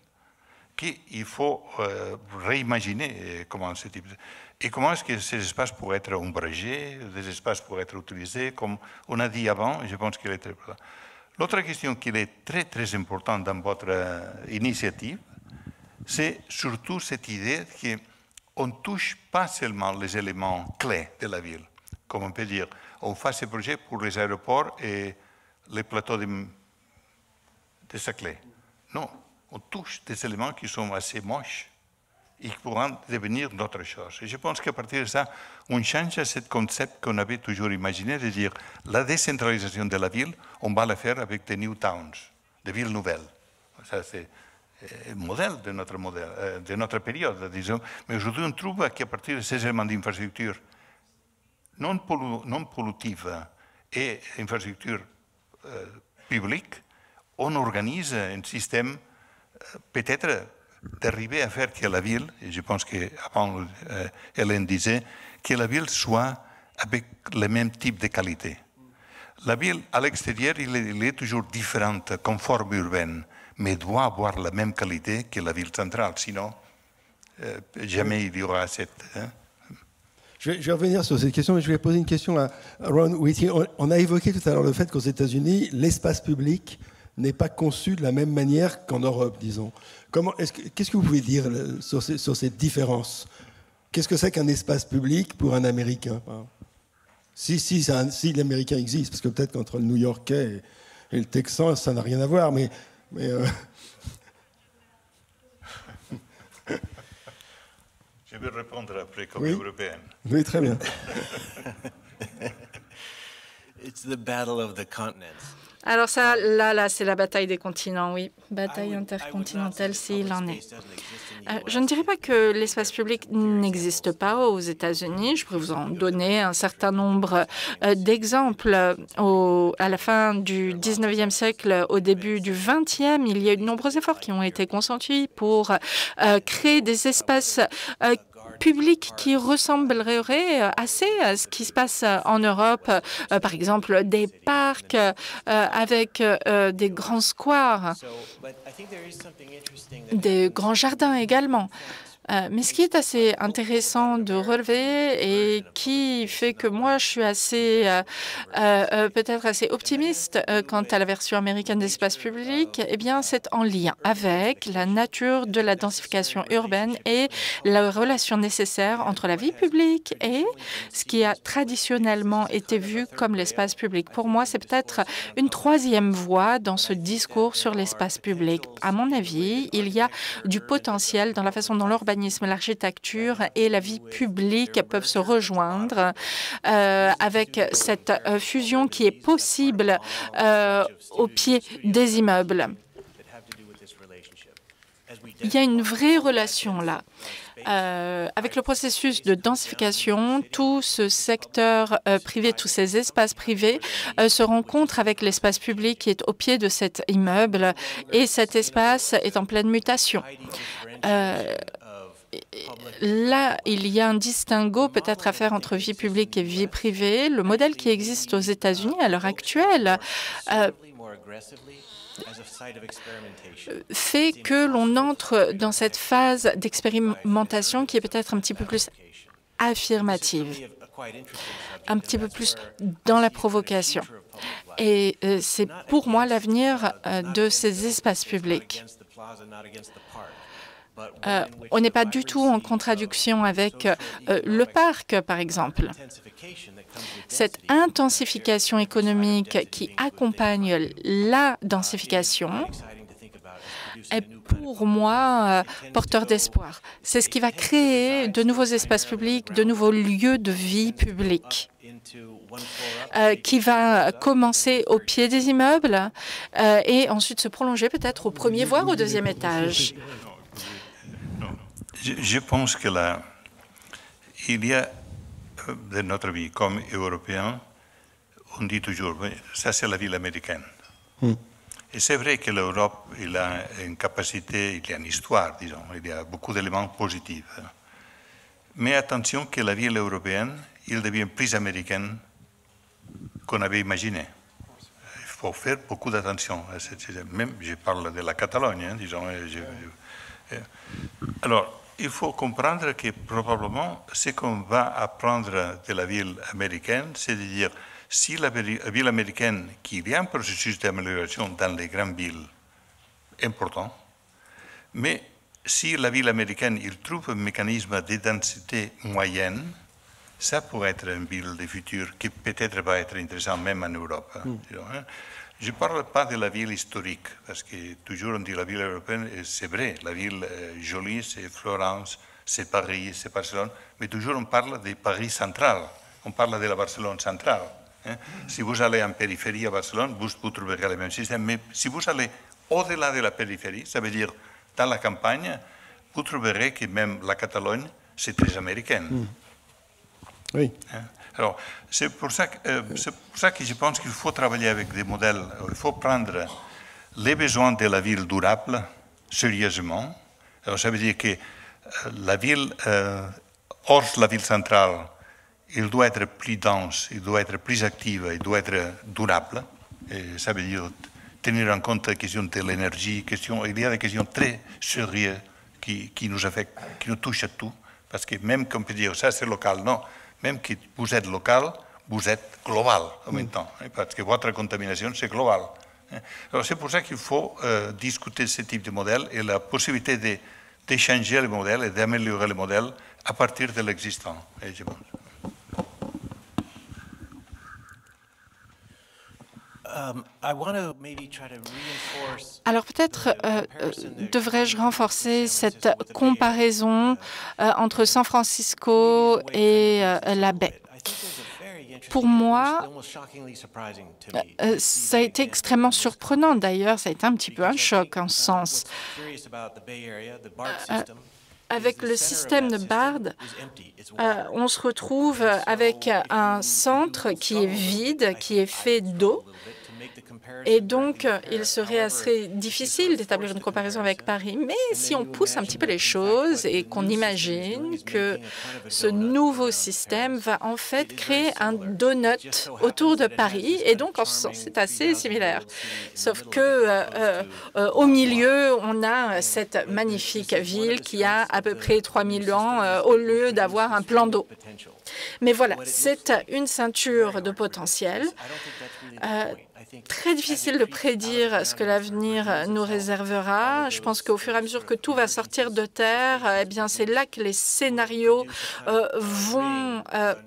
qu'il faut réimaginer comment ce type et comment est-ce que ces espaces pourraient être ombragés, des espaces pourraient être utilisés, comme on a dit avant, je pense qu'il est très important. L'autre question qui est très très importante dans votre initiative, c'est surtout cette idée qu'on ne touche pas seulement les éléments clés de la ville, comme on peut dire, on fait ce projet pour les aéroports et les plateaux de Saclay. Non. On touche des éléments qui sont assez moches et qui pourront devenir d'autres choses. Et je pense qu'à partir de ça, on change ce concept qu'on avait toujours imaginé de dire la décentralisation de la ville, on va la faire avec des new towns, des villes nouvelles. Ça, c'est le modèle de notre période, disons. Mais aujourd'hui, on trouve qu'à partir de ces éléments d'infrastructure non pollutive et infrastructure publique, on organise un système peut-être d'arriver à faire que la ville, et je pense qu'avant Hélène disait, que la ville soit avec le même type de qualité. La ville, à l'extérieur, il est toujours différente comme forme urbaine, mais doit avoir la même qualité que la ville centrale, sinon jamais il y aura cette... Je vais revenir sur cette question, mais je vais poser une question à Ron Whitty. On a évoqué tout à l'heure le fait qu'aux États-Unis, l'espace public n'est pas conçu de la même manière qu'en Europe, disons. Qu'est-ce que vous pouvez dire sur cette différence? Qu'est-ce que c'est qu'un espace public pour un Américain? Si l'Américain existe, parce que peut-être qu'entre le New-Yorkais et le Texan, ça n'a rien à voir, mais Je vais répondre après comme oui. européenne. Oui, très bien. It's the battle of the continents. Alors ça, là, c'est la bataille des continents, oui. Bataille intercontinentale, s'il en est. Je ne dirais pas que l'espace public n'existe pas aux États-Unis. Je pourrais vous en donner un certain nombre d'exemples. À la fin du 19e siècle, au début du 20e, il y a eu de nombreux efforts qui ont été consentis pour créer des espaces public qui ressemblerait assez à ce qui se passe en Europe, par exemple des parcs avec des grands squares, des grands jardins également. Mais ce qui est assez intéressant de relever et qui fait que moi je suis assez peut-être assez optimiste quant à la version américaine de l'espace public, eh bien c'est en lien avec la nature de la densification urbaine et la relation nécessaire entre la vie publique et ce qui a traditionnellement été vu comme l'espace public. Pour moi, c'est peut-être une troisième voie dans ce discours sur l'espace public. À mon avis, il y a du potentiel dans la façon dont l'urbanisme, l'architecture et la vie publique peuvent se rejoindre avec cette fusion qui est possible au pied des immeubles. Il y a une vraie relation là. Avec le processus de densification, tout ce secteur privé, tous ces espaces privés se rencontrent avec l'espace public qui est au pied de cet immeuble et cet espace est en pleine mutation. Là, il y a un distinguo peut-être à faire entre vie publique et vie privée. Le modèle qui existe aux États-Unis à l'heure actuelle fait que l'on entre dans cette phase d'expérimentation qui est peut-être un petit peu plus affirmative, un petit peu plus dans la provocation. Et c'est pour moi l'avenir de ces espaces publics. On n'est pas du tout en contradiction avec le parc, par exemple. Cette intensification économique qui accompagne la densification est pour moi porteur d'espoir. C'est ce qui va créer de nouveaux espaces publics, de nouveaux lieux de vie publique. Qui va commencer au pied des immeubles et ensuite se prolonger peut-être au premier, voire au deuxième étage. Je pense que il y a, de notre vie comme Européens, on dit toujours, ça c'est la ville américaine. Et c'est vrai que l'Europe, il a une capacité, il y a une histoire, disons, il y a beaucoup d'éléments positifs. Mais attention que la ville européenne, il devient plus américaine qu'on avait imaginé. Il faut faire beaucoup d'attention. Même, je parle de la Catalogne, hein, disons. Alors, il faut comprendre que probablement ce qu'on va apprendre de la ville américaine, c'est de dire si la ville américaine, qu'il y a un processus d'amélioration dans les grandes villes important, mais si la ville américaine il trouve un mécanisme de densité moyenne, ça pourrait être une ville du futur qui peut-être va être intéressante même en Europe. Je ne parle pas de la ville historique, parce que toujours on dit la ville européenne, et c'est vrai, la ville jolie, c'est Florence, c'est Paris, c'est Barcelone, mais toujours on parle de Paris central, on parle de la Barcelone centrale. Si vous allez en périphérie à Barcelone, vous trouverez le même système, mais si vous allez au-delà de la périphérie, ça veut dire dans la campagne, vous trouverez que même la Catalogne, c'est très américaine. Oui. Alors, c'est pour ça que je pense qu'il faut travailler avec des modèles, il faut prendre les besoins de la ville durable sérieusement. Alors, ça veut dire que la ville, hors la ville centrale, il doit être plus dense, il doit être plus active, il doit être durable. Et ça veut dire tenir en compte la question de l'énergie, il y a des questions très sérieuses qui nous affectent, qui nous touchent à tout. Parce que même qu'on peut dire ça c'est local, non. Même que vous êtes local, vous êtes global en même temps, parce que votre contamination, c'est global. Alors c'est pour ça qu'il faut discuter ce type de modèle et la possibilité d'échanger le modèle et d'améliorer le modèle à partir de l'existant. Alors peut-être devrais-je renforcer cette comparaison entre San Francisco et la baie. Pour moi, ça a été extrêmement surprenant. D'ailleurs, ça a été un petit peu un choc en ce sens. Avec le système de BARD, on se retrouve avec un centre qui est vide, qui est fait d'eau. Et donc, il serait assez difficile d'établir une comparaison avec Paris. Mais si on pousse un petit peu les choses et qu'on imagine que ce nouveau système va en fait créer un donut autour de Paris, et donc en ce sens, c'est assez similaire. Sauf que au milieu, on a cette magnifique ville qui a à peu près 3000 ans au lieu d'avoir un plan d'eau. Mais voilà, c'est une ceinture de potentiel. Très difficile de prédire ce que l'avenir nous réservera. Je pense qu'au fur et à mesure que tout va sortir de terre, eh bien, c'est là que les scénarios vont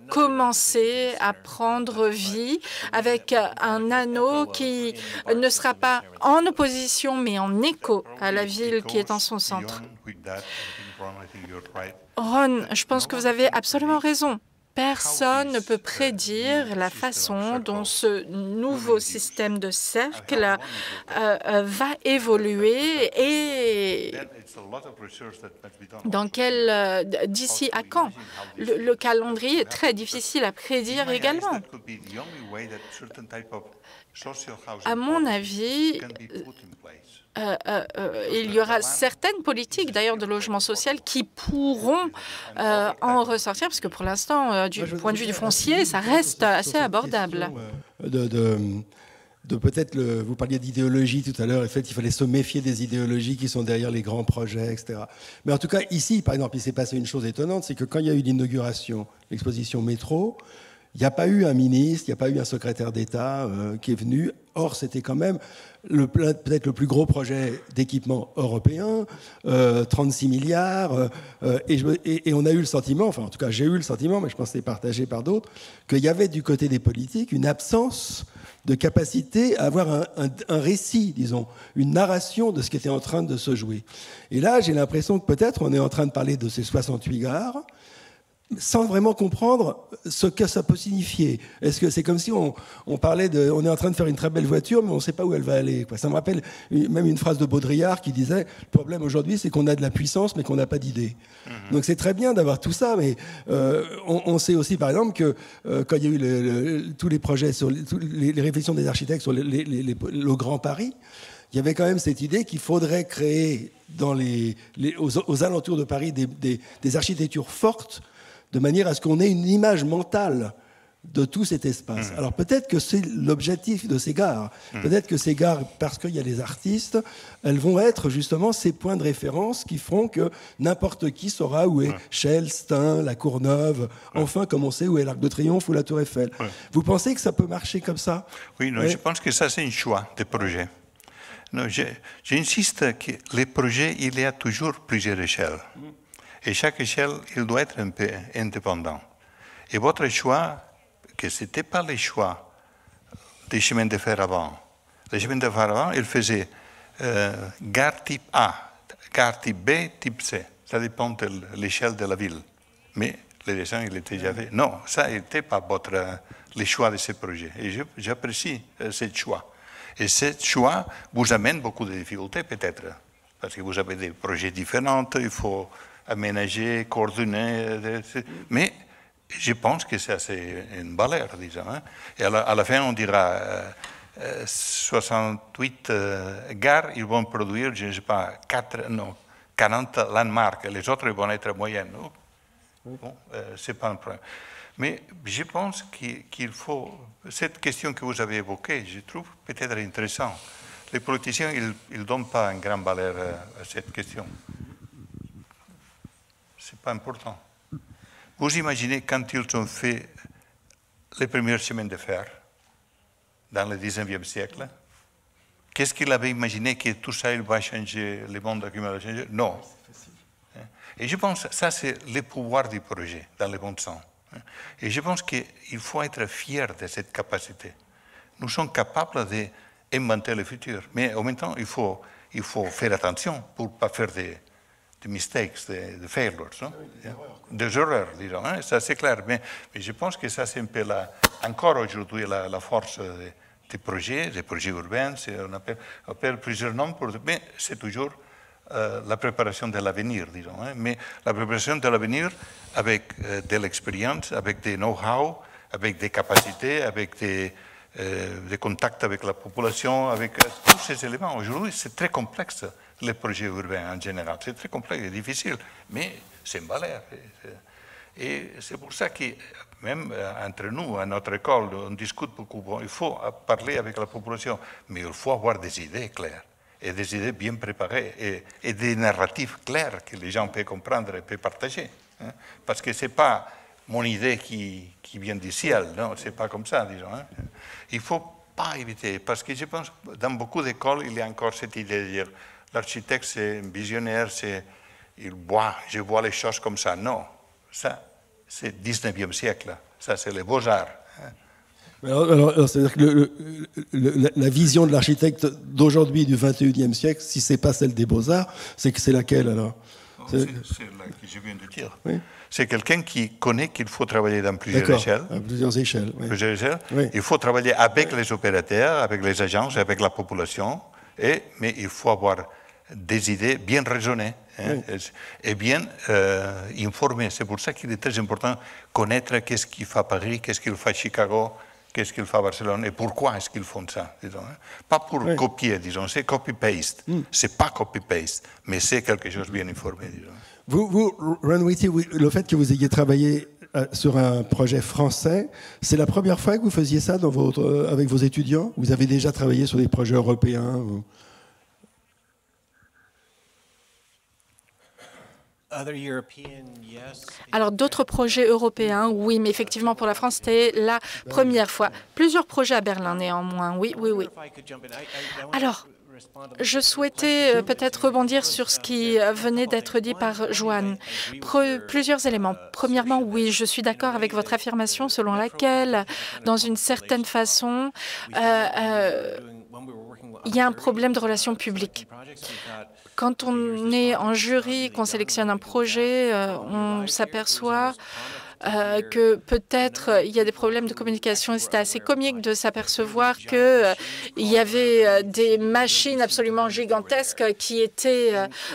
commencer à prendre vie avec un anneau qui ne sera pas en opposition, mais en écho à la ville qui est en son centre. Ron, je pense que vous avez absolument raison. Personne ne peut prédire la façon dont ce nouveau système de cercle va évoluer et d'ici à quand. Le calendrier est très difficile à prédire également. À mon avis, il y aura certaines politiques, d'ailleurs, de logement social qui pourront en ressortir, parce que pour l'instant, du point de vue du foncier, ça reste assez abordable. Peut-être, vous parliez d'idéologie tout à l'heure, en fait, il fallait se méfier des idéologies qui sont derrière les grands projets, etc. Mais en tout cas, ici, par exemple, il s'est passé une chose étonnante, c'est que quand il y a eu l'inauguration, l'exposition métro, il n'y a pas eu un ministre, il n'y a pas eu un secrétaire d'État qui est venu. Or, c'était quand même peut-être le plus gros projet d'équipement européen, 36 milliards. Et on a eu le sentiment, enfin en tout cas j'ai eu le sentiment, mais je pense que c'est partagé par d'autres, qu'il y avait du côté des politiques une absence de capacité à avoir un récit, disons, une narration de ce qui était en train de se jouer. Et là, j'ai l'impression que peut-être on est en train de parler de ces 68 gares, sans vraiment comprendre ce que ça peut signifier. Est-ce que c'est comme si on parlait on est en train de faire une très belle voiture, mais on ne sait pas où elle va aller, quoi. Ça me rappelle même une phrase de Baudrillard qui disait « Le problème aujourd'hui, c'est qu'on a de la puissance, mais qu'on n'a pas d'idée. » Donc c'est très bien d'avoir tout ça, mais on sait aussi, par exemple, que quand il y a eu tous les projets, les réflexions des architectes sur le Grand Paris, il y avait quand même cette idée qu'il faudrait créer aux alentours de Paris des architectures fortes, de manière à ce qu'on ait une image mentale de tout cet espace. Alors peut-être que c'est l'objectif de ces gares. Peut-être que ces gares, parce qu'il y a les artistes, elles vont être justement ces points de référence qui feront que n'importe qui saura où est Chelles, Stein, la Courneuve, enfin comme on sait où est l'Arc de Triomphe ou la Tour Eiffel. Vous pensez que ça peut marcher comme ça? Oui, non, je pense que ça c'est un choix de projet. Non, j'insiste que les projets, il y a toujours plusieurs échelles. Et chaque échelle, il doit être un peu indépendant. Et votre choix, que ce n'était pas le choix des chemins de fer avant. Les chemins de fer avant, ils faisaient gare type A, gare type B, type C. Ça dépend de l'échelle de la ville. Mais le dessin, il était déjà fait. Non, ça n'était pas le choix de ce projet. Et j'apprécie ce choix. Et ce choix vous amène beaucoup de difficultés, peut-être. Parce que vous avez des projets différents, il faut aménager, coordonner. Mais je pense que c'est assez une valeur, disons. Hein. Et à la fin, on dira 68 gares, ils vont produire, je ne sais pas, 40 landmarks. Les autres vont être moyennes. Bon, ce n'est pas un problème. Mais je pense qu'il faut... Cette question que vous avez évoquée, je trouve peut-être intéressante. Les politiciens, ils ne donnent pas une grande valeur à cette question. Ce n'est pas important. Vous imaginez quand ils ont fait les premiers chemins de fer dans le 19e siècle, qu'est-ce qu'il avait imaginé que tout ça il va changer, le monde qui va changer? Non. Et je pense que ça, c'est le pouvoir du projet dans le bon sens. Et je pense qu'il faut être fier de cette capacité. Nous sommes capables d'inventer le futur, mais en même temps, il faut faire attention pour ne pas faire des mistakes, des failures, non? Des erreurs, disons. Ça, c'est clair. Mais je pense que ça, c'est un peu encore aujourd'hui la force des projets urbains. On appelle plusieurs noms, mais c'est toujours la préparation de l'avenir, disons. Mais la préparation de l'avenir avec de l'expérience, avec des know-how, avec des capacités, avec des contacts avec la population, avec tous ces éléments. Aujourd'hui, c'est très complexe, les projets urbains en général. C'est très complexe et difficile, mais c'est une valeur. Et c'est pour ça que même entre nous, à notre école, on discute beaucoup. Bon, il faut parler avec la population, mais il faut avoir des idées claires et des idées bien préparées et des narratifs clairs que les gens peuvent comprendre et peuvent partager. Parce que ce n'est pas mon idée qui vient du ciel, non, c'est pas comme ça, disons. Il ne faut pas éviter, parce que je pense que dans beaucoup d'écoles, il y a encore cette idée de dire l'architecte, c'est un visionnaire, je vois les choses comme ça. Non, ça, c'est le 19e siècle, ça, c'est les beaux-arts. Alors c'est-à-dire que la vision de l'architecte d'aujourd'hui, du 21e siècle, si ce n'est pas celle des beaux-arts, c'est que c'est laquelle alors? C'est la que je viens de dire. Oui. C'est quelqu'un qui connaît qu'il faut travailler dans plusieurs échelles. À plusieurs échelles. Oui. Plusieurs échelles. Oui. Il faut travailler avec les opérateurs, avec les agences, avec la population, mais il faut avoir des idées bien raisonnées et bien informées. C'est pour ça qu'il est très important connaître qu'est-ce qu'il fait à Paris, qu'est-ce qu'il fait à Chicago, qu'est-ce qu'il fait à Barcelone et pourquoi est-ce qu'ils font ça, disons. Pas pour copier, disons, c'est copy-paste. C'est pas copy-paste, mais c'est quelque chose de bien informé, disons. Vous, Ron Whitty, le fait que vous ayez travaillé sur un projet français, c'est la première fois que vous faisiez ça avec vos étudiants? Vous avez déjà travaillé sur des projets européens Alors, d'autres projets européens, oui, mais effectivement, pour la France, c'était la première fois. Plusieurs projets à Berlin, néanmoins, oui. Alors, je souhaitais peut-être rebondir sur ce qui venait d'être dit par Joanne. Plusieurs éléments. Premièrement, oui, je suis d'accord avec votre affirmation selon laquelle, dans une certaine façon, il y a un problème de relations publiques. Quand on est en jury, qu'on sélectionne un projet, on s'aperçoit que peut-être il y a des problèmes de communication. Et c'était assez comique de s'apercevoir qu'il y avait des machines absolument gigantesques qui étaient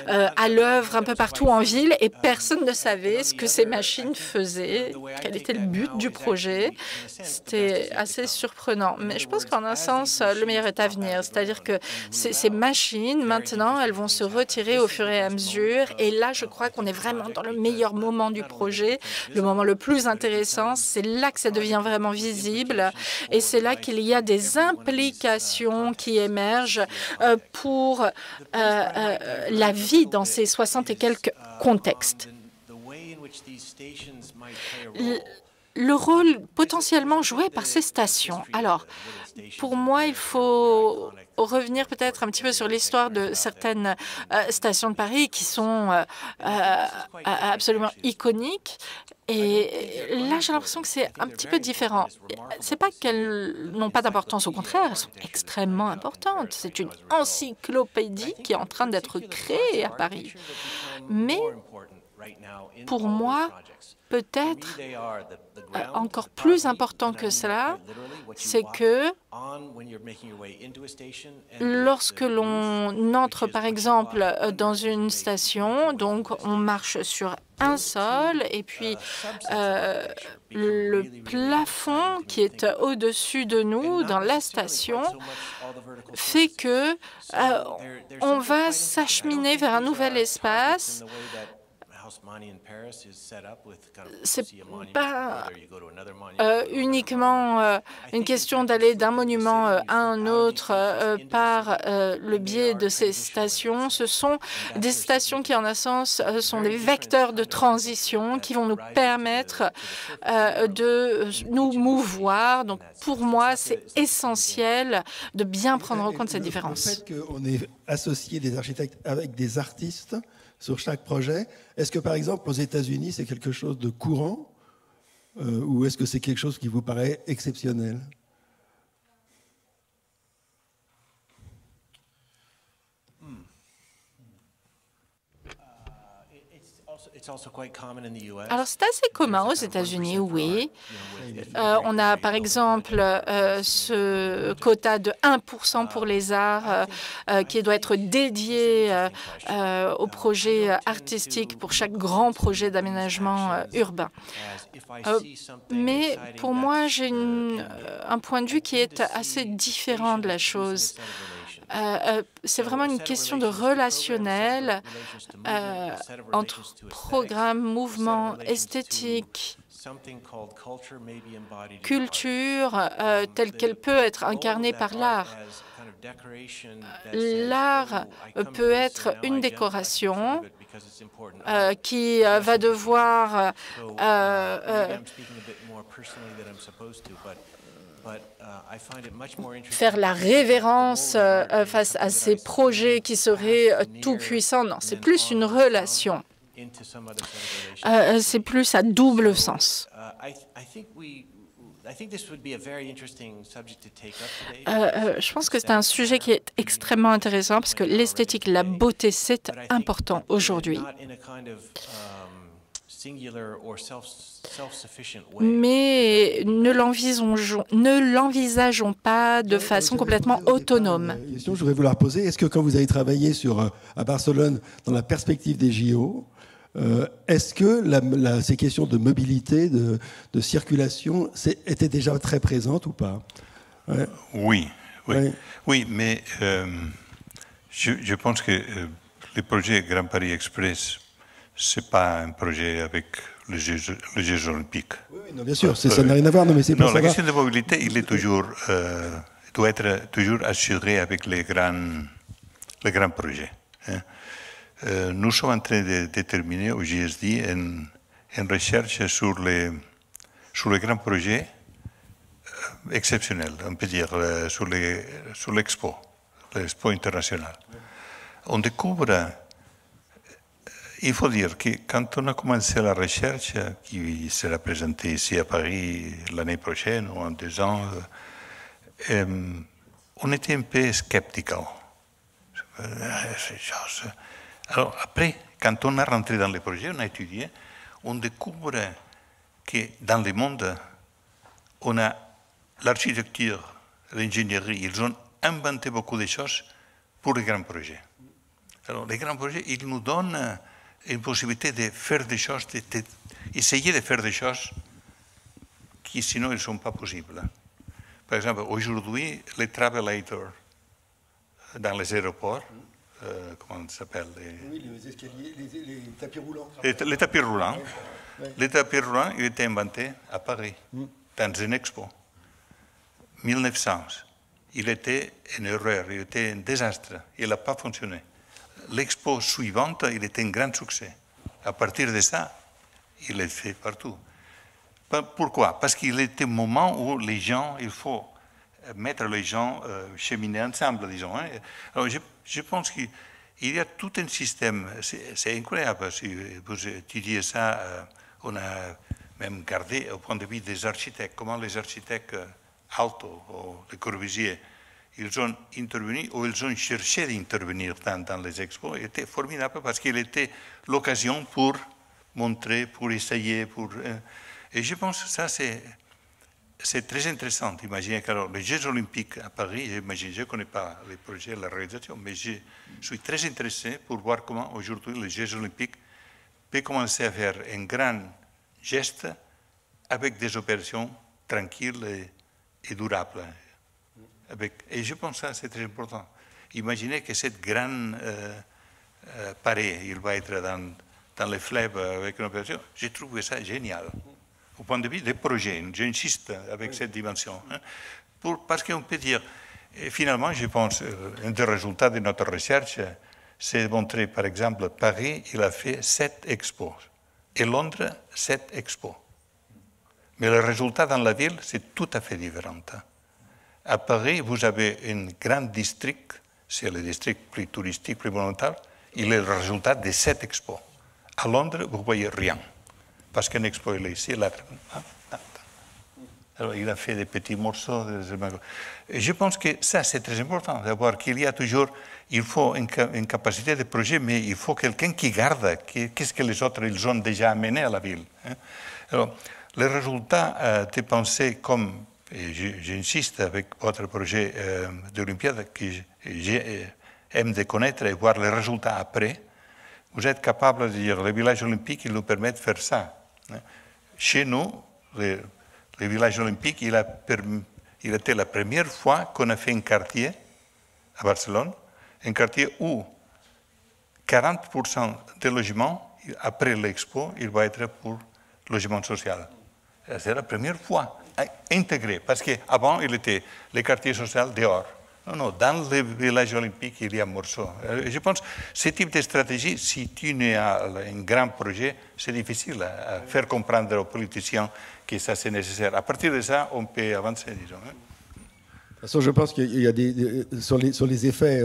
à l'œuvre un peu partout en ville et personne ne savait ce que ces machines faisaient, quel était le but du projet. C'était assez surprenant. Mais je pense qu'en un sens, le meilleur est à venir. C'est-à-dire que ces machines, maintenant, elles vont se retirer au fur et à mesure. Et là, je crois qu'on est vraiment dans le meilleur moment du projet, le moment le plus intéressant. C'est là que ça devient vraiment visible et c'est là qu'il y a des implications qui émergent pour la vie dans ces 60 et quelques contextes. Le rôle potentiellement joué par ces stations. Alors, pour moi, il faut revenir peut-être un petit peu sur l'histoire de certaines stations de Paris qui sont absolument iconiques. Et là, j'ai l'impression que c'est un petit peu différent. C'est pas qu'elles n'ont pas d'importance, au contraire, elles sont extrêmement importantes. C'est une encyclopédie qui est en train d'être créée à Paris. Mais pour moi, peut-être encore plus important que cela, c'est que lorsque l'on entre, par exemple, dans une station, donc on marche sur un sol et puis le plafond qui est au-dessus de nous dans la station fait que on va s'acheminer vers un nouvel espace c'est pas uniquement une question d'aller d'un monument à un autre par le biais de ces stations. Ce sont des stations qui, en un sens, sont des vecteurs de transition qui vont nous permettre de nous mouvoir. Donc, pour moi, c'est essentiel de bien prendre en compte cette différence. Le fait qu'on ait associé des architectes avec des artistes sur chaque projet, est-ce que, par exemple, aux États-Unis, c'est quelque chose de courant ou est-ce que c'est quelque chose qui vous paraît exceptionnel? Alors, c'est assez commun aux États-Unis, oui. On a, par exemple, ce quota de 1% pour les arts qui doit être dédié aux projets artistiques pour chaque grand projet d'aménagement urbain. Mais pour moi, j'ai un point de vue qui est assez différent de la chose. C'est vraiment une question de relationnel entre programme, mouvement, esthétique, culture, telle qu'elle peut être incarnée par l'art. L'art peut être une décoration qui va devoir faire la révérence face à ces projets qui seraient tout-puissants. Non, c'est plus une relation. C'est plus à double sens. Je pense que c'est un sujet qui est extrêmement intéressant parce que l'esthétique, la beauté, c'est important aujourd'hui. Mais ne l'envisageons pas de façon complètement autonome. Je voudrais vous la reposer. Est-ce que quand vous avez travaillé à Barcelone dans la perspective des JO, est-ce que ces questions de mobilité, de circulation étaient déjà très présentes ou pas? Ouais. Oui, mais je pense que le projet Grand Paris Express, c'est pas un projet avec les Jeux olympiques. Oui, non, bien sûr, ça n'a rien à voir. Non, mais c'est la question de mobilité, il est toujours, doit être toujours assuré avec les grands projets. Hein. Nous sommes en train de déterminer au GSD une recherche sur les grands projets exceptionnels, on peut dire, sur l'Expo international. On découvre. Il faut dire que quand on a commencé la recherche, qui sera présentée ici à Paris l'année prochaine ou en 2 ans, on était un peu sceptique. Alors après, quand on a rentré dans les projets, on a étudié, on découvre que dans le monde, on a l'architecture, l'ingénierie, ils ont inventé beaucoup de choses pour les grands projets. Alors les grands projets, ils nous donnent une possibilité de faire des choses, d'essayer de faire des choses qui sinon ne sont pas possibles. Par exemple, aujourd'hui, les travelators dans les aéroports, comment ça s'appelle? Oui, les escaliers, les tapis roulants. Les tapis roulants. Oui. Les tapis roulants, ils étaient inventés à Paris, dans une expo. 1900. Il était une erreur, il était un désastre, il n'a pas fonctionné. L'expo suivante, il était un grand succès. À partir de ça, il est fait partout. Pourquoi? Parce qu'il était un moment où les gens, il faut mettre les gens cheminer ensemble, disons. Hein. Alors, je pense qu'il y a tout un système, c'est incroyable, si vous étudiez ça, on a même gardé au point de vue des architectes, comment les architectes Aalto ou Le Corbusier, ils ont intervenu ou ils ont cherché d'intervenir dans les expos. C'était formidable parce qu'il était l'occasion pour montrer, pour essayer. Et je pense que ça, c'est très intéressant d'imaginer que les Jeux olympiques à Paris, j'imagine, je ne connais pas les projets, la réalisation, mais je suis très intéressé pour voir comment aujourd'hui les Jeux olympiques peuvent commencer à faire un grand geste avec des opérations tranquilles et durables. Et je pense que ça, c'est très important. Imaginez que cette grande parée, il va être dans dans les fleuves avec une opération, j'ai trouvé ça génial. Au point de vue des projets, j'insiste avec cette dimension. Hein, parce qu'on peut dire, et finalement, je pense, un des résultats de notre recherche, c'est de montrer, par exemple, Paris, il a fait 7 expos, et Londres, 7 expos. Mais le résultat dans la ville, c'est tout à fait différent. À Paris, vous avez un grand district, c'est le district plus touristique, plus monumental, il est le résultat de 7 expos. À Londres, vous ne voyez rien, parce qu'un expo, il est ici, là. Alors, il a fait des petits morceaux. Et je pense que ça, c'est très important, d'avoir qu'il y a toujours, il faut une capacité de projet, mais il faut quelqu'un qui garde qu'est-ce que les autres ils ont déjà amené à la ville. Hein. Alors, les résultats de pensée, comme j'insiste avec votre projet d'Olympiade, que j'aime de connaître et voir les résultats après, vous êtes capable de dire, le village olympique, il nous permet de faire ça. Hein. Chez nous, le village olympique, il a été la première fois qu'on a fait un quartier à Barcelone, un quartier où 40% des logements, après l'expo, il va être pour logement social. C'est la première fois intégré, parce qu'avant, il était le quartier social dehors. Non, dans le village olympique, il y a un morceau. Je pense que ce type de stratégie, si tu n'as un grand projet, c'est difficile à faire comprendre aux politiciens que ça c'est nécessaire. À partir de ça, on peut avancer, disons. De toute façon, je pense qu'il y a sur les effets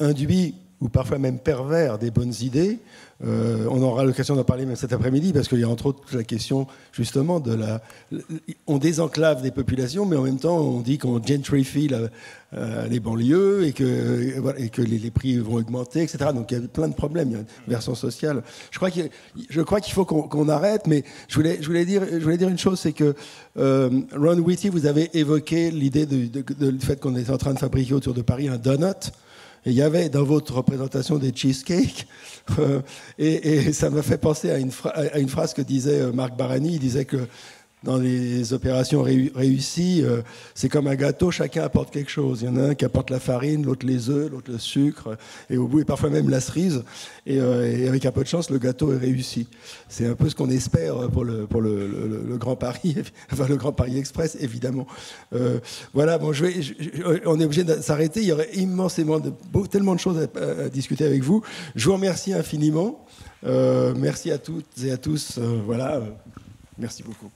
induits ou parfois même pervers des bonnes idées. On aura l'occasion d'en parler même cet après-midi, parce qu'il y a entre autres la question justement on désenclave des populations, mais en même temps on dit qu'on gentrifie les banlieues et que les prix vont augmenter, etc. Donc il y a plein de problèmes, il y a une version sociale. Je crois qu'il faut qu'on arrête, mais je voulais dire une chose, c'est que Ron Whitty, vous avez évoqué l'idée du fait qu'on est en train de fabriquer autour de Paris un donut. Et il y avait dans votre représentation des cheesecakes, et ça m'a fait penser à une phrase que disait Marc Barani. Il disait que dans les opérations réussies, c'est comme un gâteau, chacun apporte quelque chose. Il y en a un qui apporte la farine, l'autre les œufs, l'autre le sucre, et au bout, et parfois même la cerise. Et avec un peu de chance, le gâteau est réussi. C'est un peu ce qu'on espère pour le Grand Paris, enfin le Grand Paris Express, évidemment. Voilà, bon, on est obligé de s'arrêter. Il y aurait tellement de choses à discuter avec vous. Je vous remercie infiniment. Merci à toutes et à tous. Voilà. Merci beaucoup.